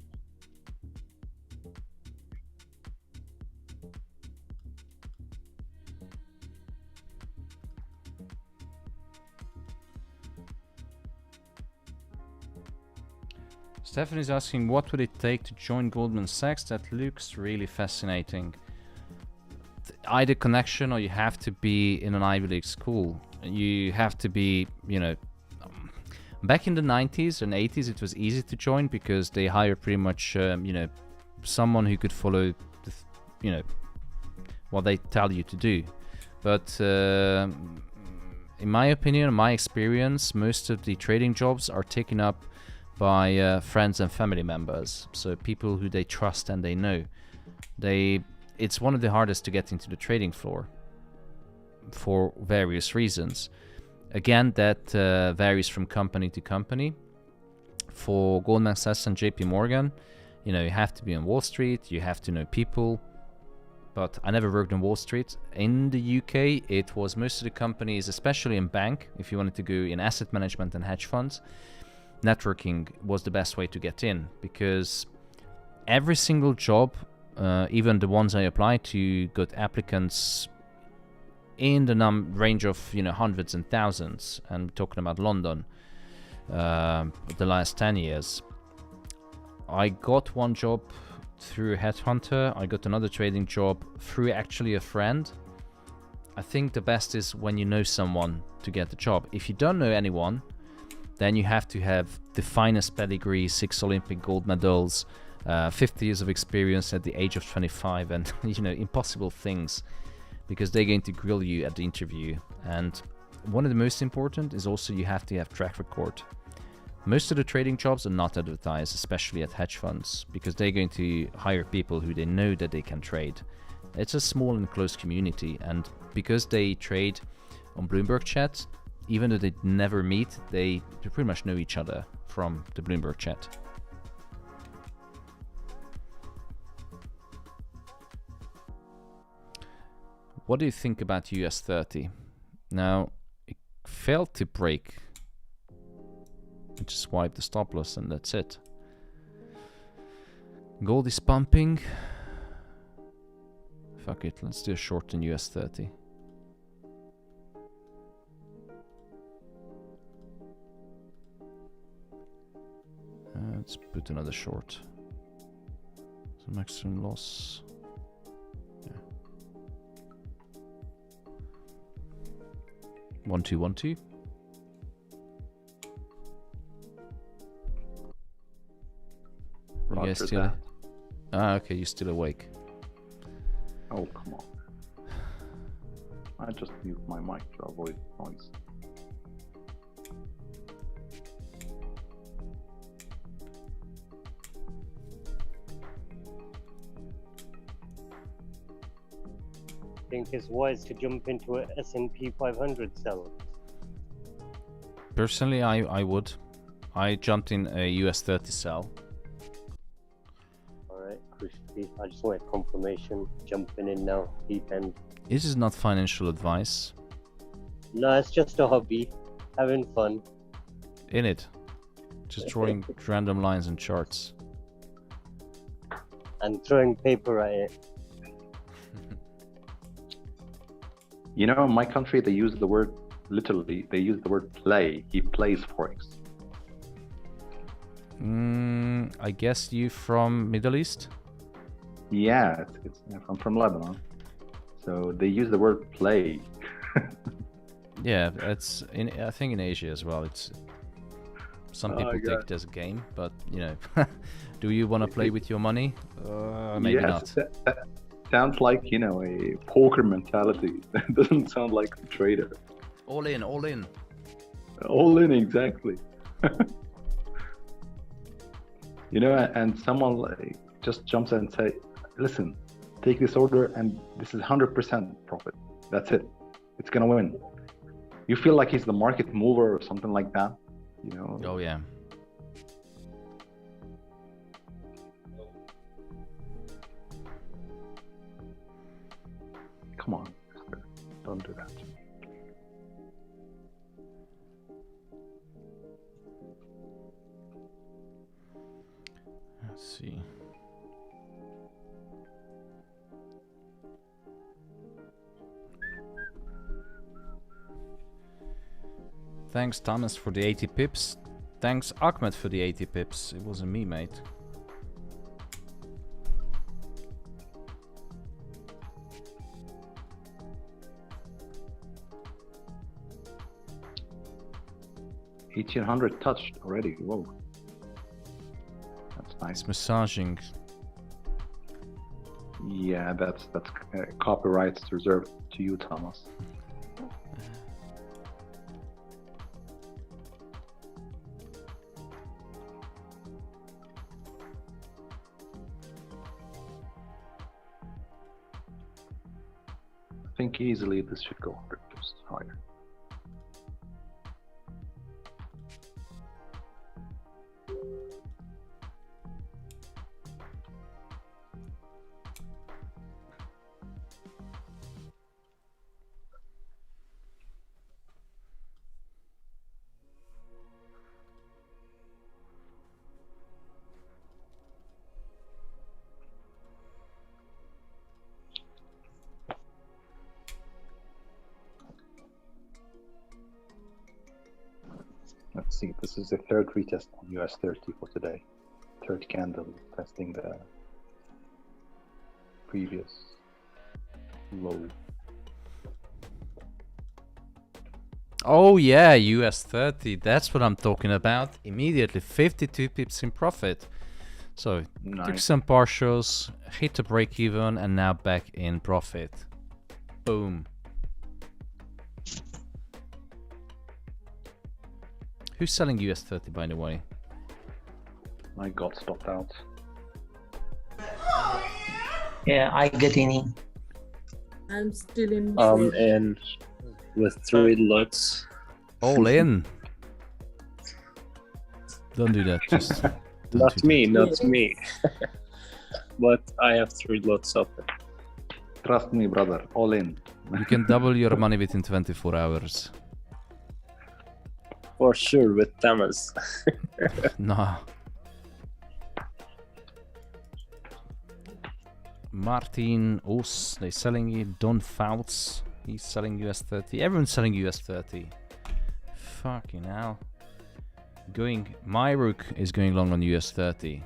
Stefan is asking, what would it take to join Goldman Sachs? That looks really fascinating. Either connection, or you have to be in an Ivy League school. You have to be, you know, back in the 90s and 80s, it was easy to join because they hired pretty much, you know, someone who could follow, you know, what they tell you to do. But in my opinion, my experience, most of the trading jobs are taken up by friends and family members, so people who they trust and they know. It's one of the hardest to get into the trading floor for various reasons. Again, that varies from company to company. For Goldman Sachs and JP Morgan, you know, you have to be on Wall Street, you have to know people. But I never worked on Wall Street. In the UK, it was most of the companies, especially in bank, if you wanted to go in asset management and hedge funds, networking was the best way to get in, because every single job, even the ones I applied to, got applicants in the range of, you know, hundreds and thousands. And we're talking about London, the last 10 years. I got one job through a headhunter. I got another trading job through actually a friend. I think the best is when you know someone to get the job. If you don't know anyone, then you have to have the finest pedigree, 6 Olympic gold medals, 50 years of experience at the age of 25, and you know, impossible things, because they're going to grill you at the interview. And one of the most important is also you have to have track record. Most of the trading jobs are not advertised, especially at hedge funds, because they're going to hire people who they know that they can trade. It's a small and close community, and because they trade on Bloomberg chat, even though they never meet, they pretty much know each other from the Bloomberg chat. What do you think about US 30? Now, it failed to break. I just wiped the stop loss and that's it. Gold is pumping. Fuck it, let's do a short in US 30. Let's put another short. So maximum loss. Yeah. 1 2 1 2. You guys still? Ah, okay, you're still awake. Oh, come on. I just mute my mic to avoid noise. Think it's wise to jump into a S&P 500 sell? Personally, I would. I jumped in a US 30 sell. Alright, crispy. I just wanted confirmation. Jumping in now, deep end. This is not financial advice. No, it's just a hobby. Having fun. In it. Just drawing random lines and charts. And throwing paper at it. You know, in my country, they use the word, literally, they use the word play. He plays Forex. I guess you from Middle East? Yeah, I'm from Lebanon. So they use the word play. Yeah, it's I think in Asia as well. It's some people take it as a game, but you know, do you want to play with your money? Maybe not. That sounds like, you know, a poker mentality. That doesn't sound like a trader. All in, all in. All in, exactly. You know, and someone like just jumps in and say, listen, take this order and this is 100% profit. That's it. It's gonna win. You feel like he's the market mover or something like that, you know? Oh yeah. Come on, don't do that. Let's see. Thanks Thomas for the 80 pips. Thanks Ahmed for the 80 pips. It wasn't me, mate. $1,800 touched already. Whoa, that's nice. It's massaging. Yeah, that's copyrights reserved to you, Thomas. I think easily this should go 100 pips higher. Let's see, this is the third retest on US 30 for today. Third candle testing the previous low. Oh yeah, US 30, that's what I'm talking about. Immediately 52 pips in profit. So Nice. took some partials, hit the break even, and now back in profit. Boom. Who's selling US 30 by the way? I got stopped out. Yeah, I get in. I'm still in. And with 3 lots. All in. Don't do that. Just don't Not do me, that. not me. But I have 3 lots open. Trust me, brother, all in. You can double your money within 24 hours. For sure, with Thomas. No. Martin Os, they're selling it. Don Fouts, he's selling US 30. Everyone's selling US 30. Fucking hell. My rook is going long on US 30.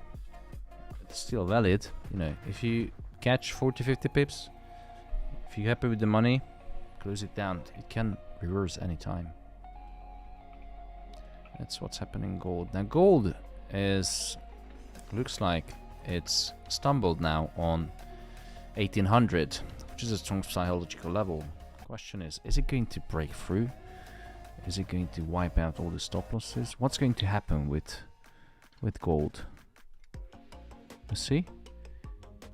It's still valid, you know. If you catch 40-50 pips, if you're happy with the money, close it down. It can reverse anytime. That's what's happening in gold. Now gold looks like it's stumbled now on 1800, which is a strong psychological level. Question is it going to break through? Is it going to wipe out all the stop losses? What's going to happen with gold? You see?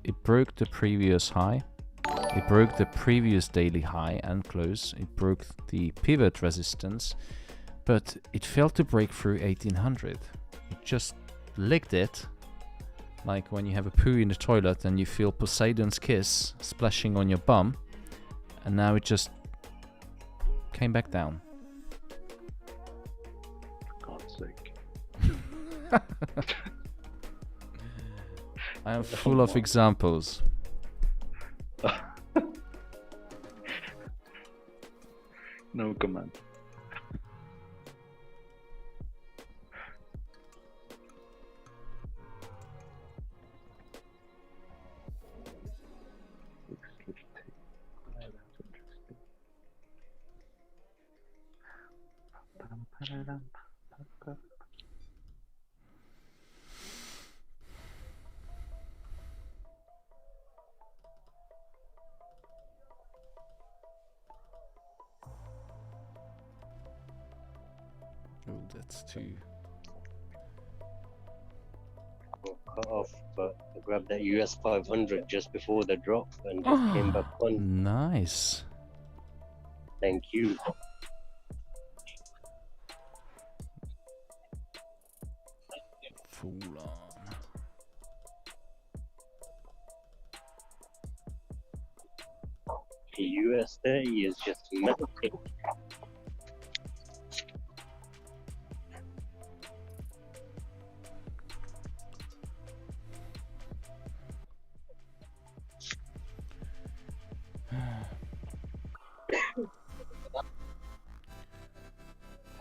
It broke the previous high. It broke the previous daily high and close. It broke the pivot resistance. But it failed to break through 1800. It just licked it, like when you have a poo in the toilet and you feel Poseidon's kiss splashing on your bum, and now it just came back down. For God's sake. I am full of examples. No comment. Oh, that's too. Cut off, but I grabbed that US 500 just before the drop and just came back on. Nice. Thank you. Fool on. The US 30 is just melting.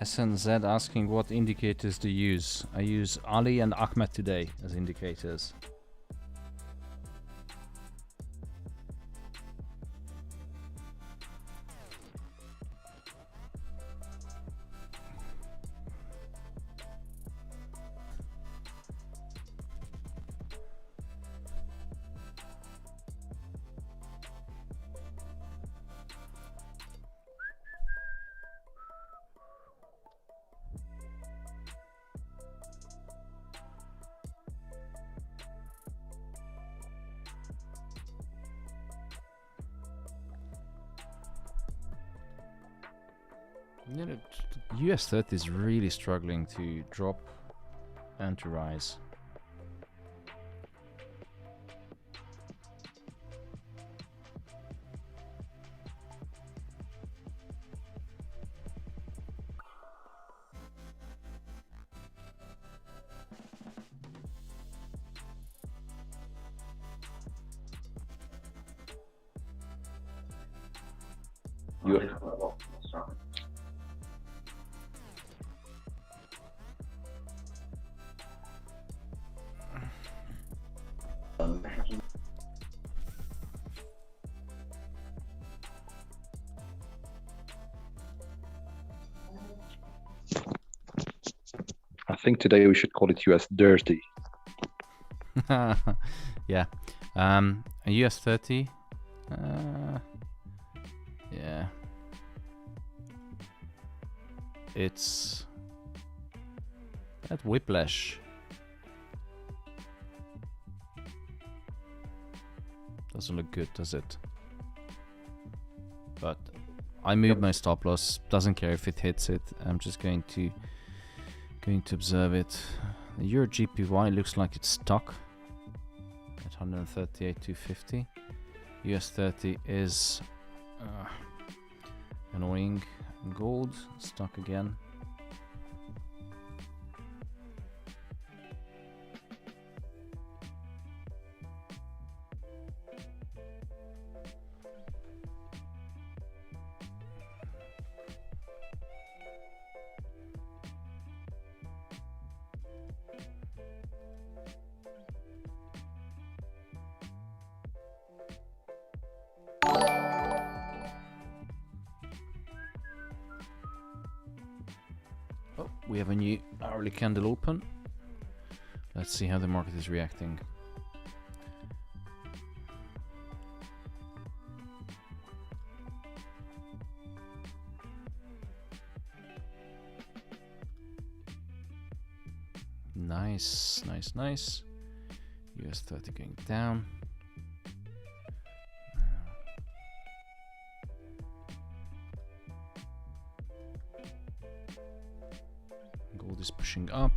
SNZ asking what indicators to use. I use Ali and Ahmed today as indicators. You know, US 30 is really struggling to drop and to rise. I think today we should call it US dirty. Yeah. A US 30. Yeah. It's that whiplash. Doesn't look good, does it? But I moved my stop loss. Doesn't care if it hits it. I'm just going to observe it. The Euro GPY looks like it's stuck at 138.250. US 30 is annoying. Gold stuck again. We have a new hourly candle open. Let's see how the market is reacting. Nice, nice, nice. US 30 going down. Gold is pushing up.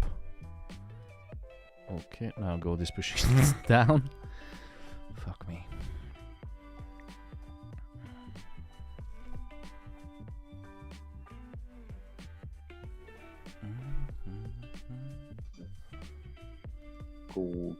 Okay, now gold is pushing down. Fuck me. Gold.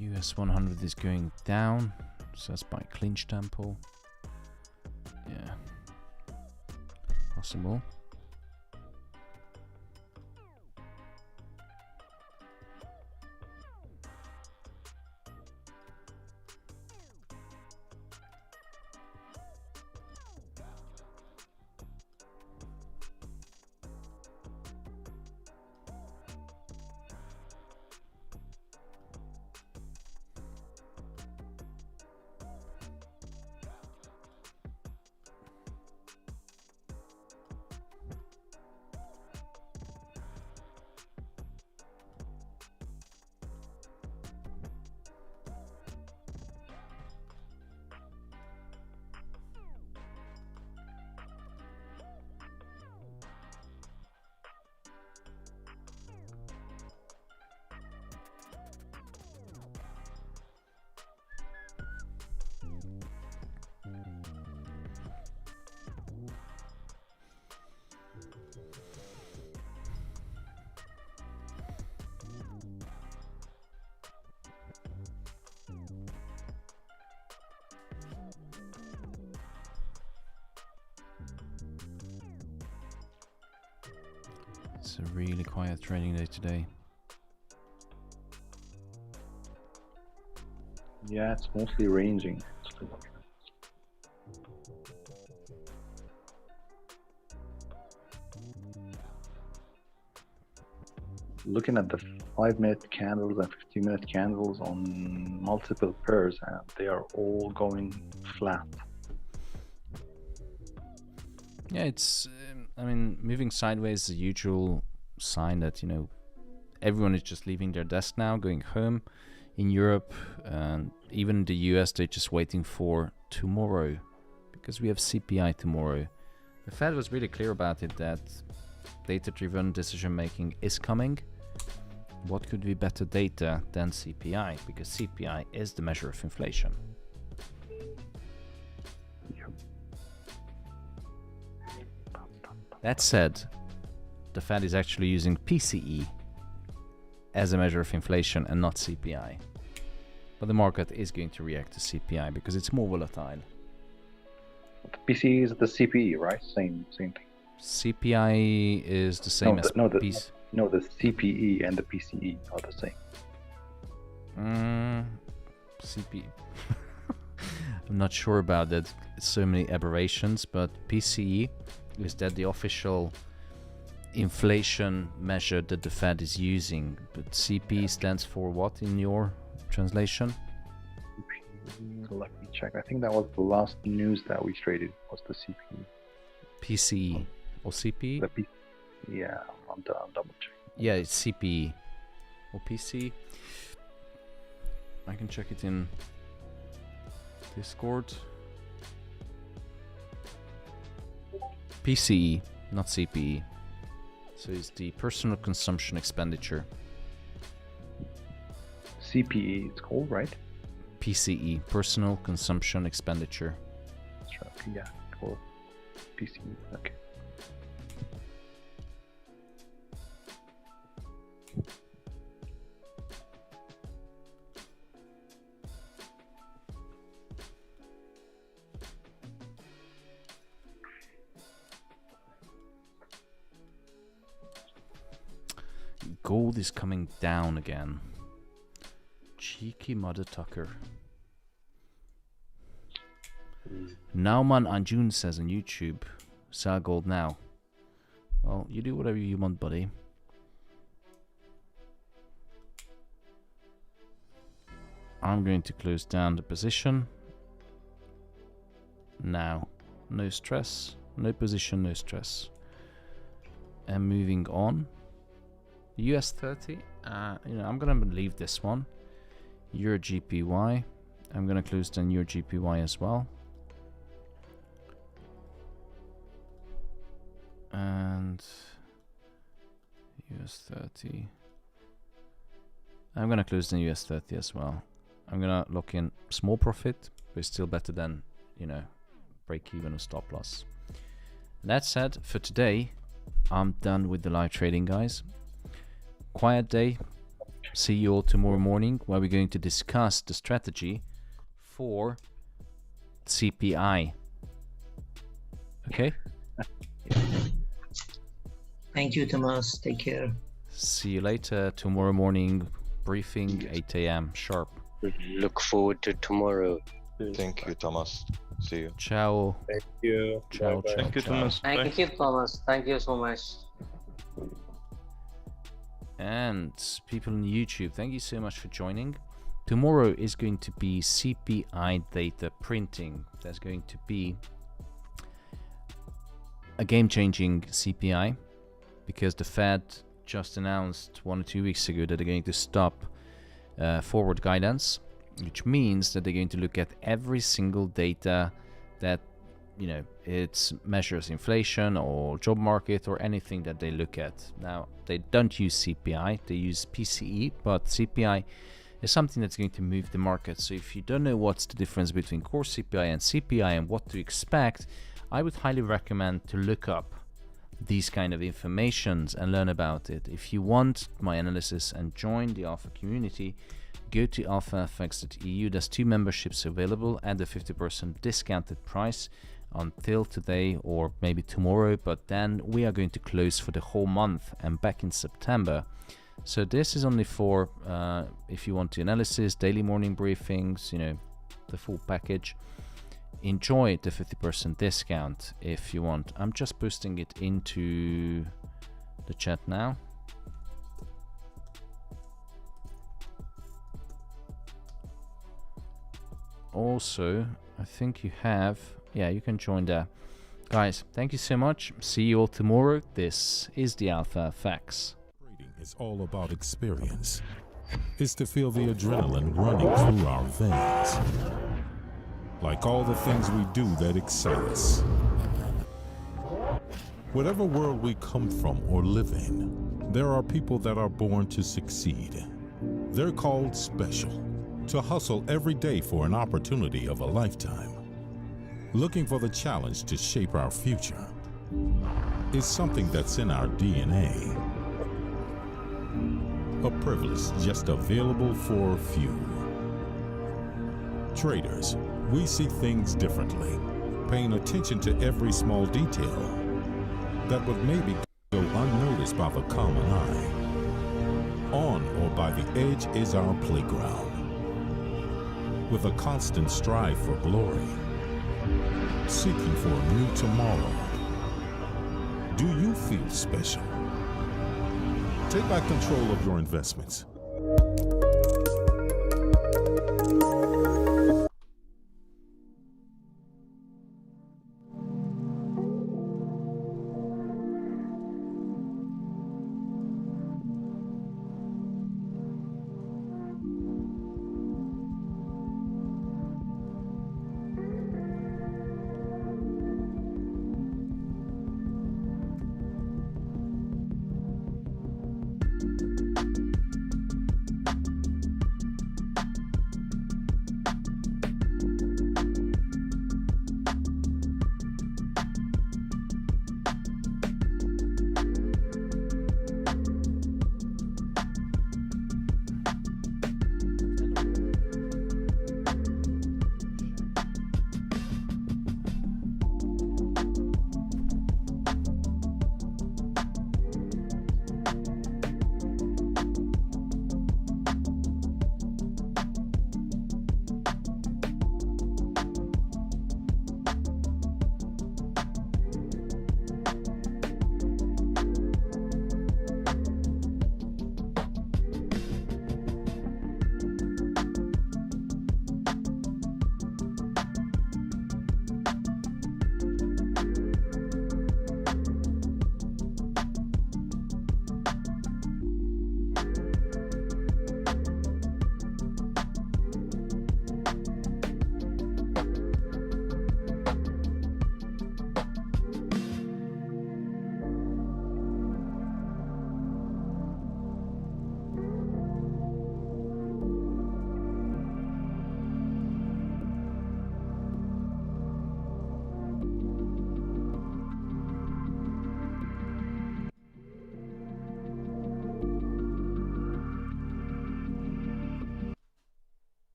US 100 is going down, so that's by clinch tempo. Yeah, possible. It's a really quiet trading day today. Yeah, it's mostly ranging. Looking at the 5-minute candles and 15-minute candles on multiple pairs, and they are all going flat. Yeah, it's, I mean, moving sideways is a usual sign that, you know, everyone is just leaving their desk now, going home. In Europe and even in the US, they're just waiting for tomorrow because we have CPI tomorrow. The Fed was really clear about it, that data-driven decision making is coming. What could be better data than CPI? Because CPI is the measure of inflation. That said, the Fed is actually using PCE as a measure of inflation and not CPI. But the market is going to react to CPI because it's more volatile. The PCE is the CPE, right? Same thing. CPI is the same as the CPE and the PCE are the same. CPE. I'm not sure about that. It's so many aberrations, but PCE is that the official inflation measure that the Fed is using. But CPE stands for what in your translation? Let me check. I think that was the last news that we traded was the CPE. PCE or CPE? Yeah, I'm double checking. Yeah, it's CPE or PC. I can check it in Discord. PCE, not CPE. So it's the personal consumption expenditure. CPE it's called, right? PCE, personal consumption expenditure. Okay, yeah, cool. PCE, okay. Gold is coming down again. Cheeky mother tucker. Nauman Anjun says on YouTube, sell gold now. Well, you do whatever you want, buddy. I'm going to close down the position. Now. No stress. No position, no stress. And moving on. US 30. I'm gonna leave this one. Euro GPY. I'm gonna close down Euro GPY as well. And US 30. I'm gonna close down US 30 as well. I'm gonna lock in small profit, but it's still better than, break even or stop loss. That said, for today, I'm done with the live trading, guys. Quiet day. See you all tomorrow morning, where we're going to discuss the strategy for CPI. Okay? Thank you, Thomas. Take care. See you later. Tomorrow morning, briefing, 8 a.m. sharp. Look forward to tomorrow. Thank you, Thomas. See you. Ciao. Thank you. Ciao, Bye-bye. ciao, Thank you, ciao. Thomas. Thank you, Thomas. Thank you so much. And people on YouTube, thank you so much for joining. Tomorrow is going to be CPI data printing. There's going to be a game-changing CPI because the Fed just announced 1 or 2 weeks ago that they're going to stop forward guidance, which means that they're going to look at every single data that it measures inflation or job market or anything that they look at. Now, they don't use CPI, they use PCE, but CPI is something that's going to move the market. So if you don't know what's the difference between core CPI and CPI and what to expect, I would highly recommend to look up these kind of informations and learn about it. If you want my analysis and join the Alpha community, go to alphafx.eu. There's 2 memberships available at the 50% discounted price. until today or maybe tomorrow, but then we are going to close for the whole month and back in September. So this is only for if you want the analysis, daily morning briefings, you know, the full package. Enjoy the 50% discount if you want. I'm just posting it into the chat now. Also, I think you have, yeah, you can join there. Guys, thank you so much. See you all tomorrow. This is the Alpha Facts. Trading is all about experience. It's to feel the adrenaline running through our veins. Like all the things we do that excite us. Whatever world we come from or live in, there are people that are born to succeed. They're called special. To hustle every day for an opportunity of a lifetime. Looking for the challenge to shape our future is something that's in our DNA. A privilege just available for a few. Traders, we see things differently, paying attention to every small detail that would maybe go unnoticed by the common eye. On or by the edge is our playground. With a constant strive for glory, seeking for a new tomorrow. Do you feel special? Take back control of your investments